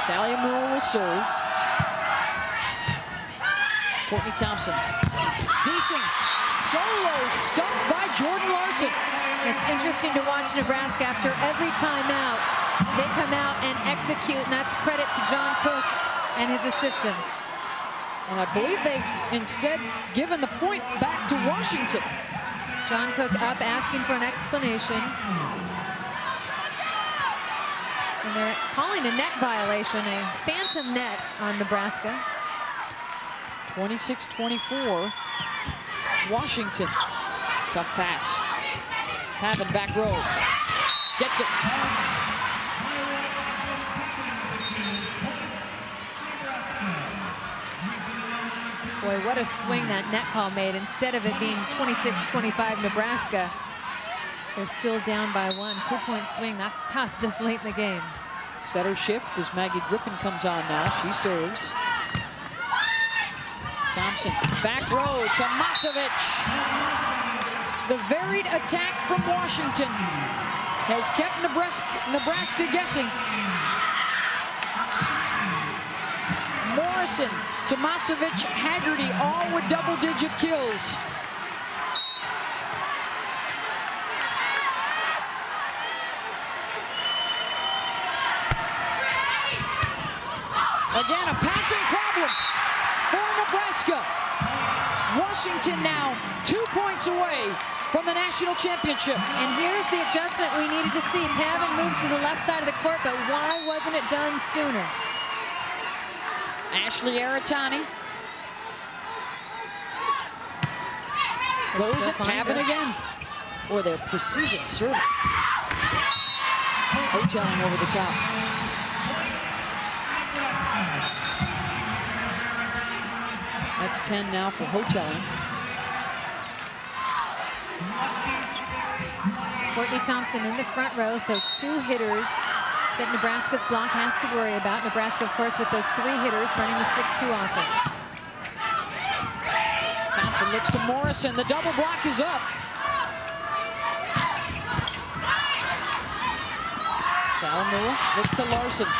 S1: Sally Moore will serve. Courtney Thompson. Deasing. Solo stuff by Jordan Larson.
S2: It's interesting to watch Nebraska after every timeout. They come out and execute, and that's credit to John Cook and his assistants.
S1: And I believe they've instead given the point back to Washington.
S2: John Cook up asking for an explanation. And they're calling a net violation, a phantom net on Nebraska.
S1: 26-24, Washington. Tough pass. Pavin back row. Gets it.
S2: Boy, what a swing that net call made. Instead of it being 26-25 Nebraska, they're still down by 1. 2-point swing, that's tough this late in the game.
S1: Setter shift as Maggie Griffin comes on now. She serves. Thompson, back row to Masovic. The varied attack from Washington has kept Nebraska guessing. Morrison, Tomasevic, Haggerty, all with double-digit kills. Again, a passing problem for Nebraska. Washington now 2 points away from the national championship.
S2: And here's the adjustment we needed to see. Pavin moves to the left side of the court, but why wasn't it done sooner?
S1: Ashley Aratani goes at Pavin again for their precision serving. Hotelling over the top. That's 10 now for Hotelling.
S2: Courtney Thompson in the front row, so 2 hitters that Nebraska's block has to worry about. Nebraska, of course, with those 3 hitters running the 6-2 offense.
S1: Thompson looks to Morrison. The double block is up. Salamua looks to Larson.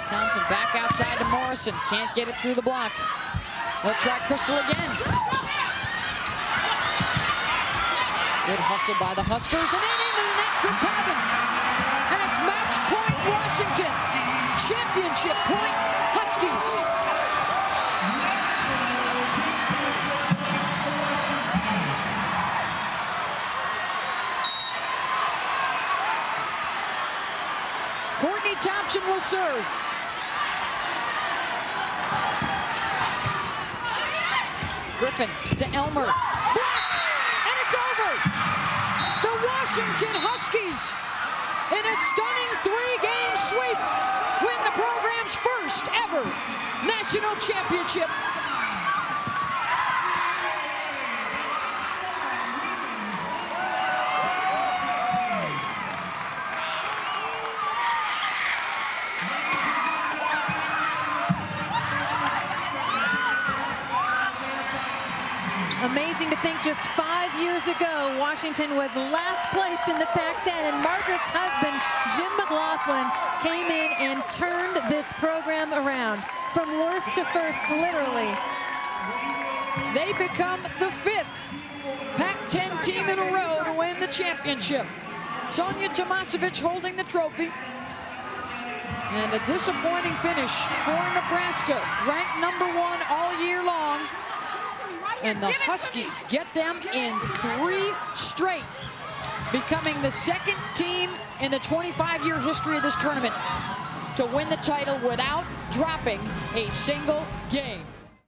S1: Thompson back outside to Morrison. Can't get it through the block. They'll try Crystal again. Good hustle by the Huskers, and then into the net for Pavin. And it's match point Washington. Championship point Huskies. Thompson will serve. Griffin to Elmer. Blocked, and it's over. The Washington Huskies, in a stunning 3-game sweep, win the program's first ever national championship.
S2: Amazing to think just 5 years ago, Washington was last place in the Pac-10, and Margaret's husband, Jim McLaughlin, came in and turned this program around from worst to first, literally.
S1: They become the 5th Pac-10 team in a row to win the championship. Sonia Tomasevich holding the trophy. And a disappointing finish for Nebraska, ranked #1 all year long. And the Huskies get them in 3 straight, becoming the 2nd team in the 25-year history of this tournament to win the title without dropping a single game.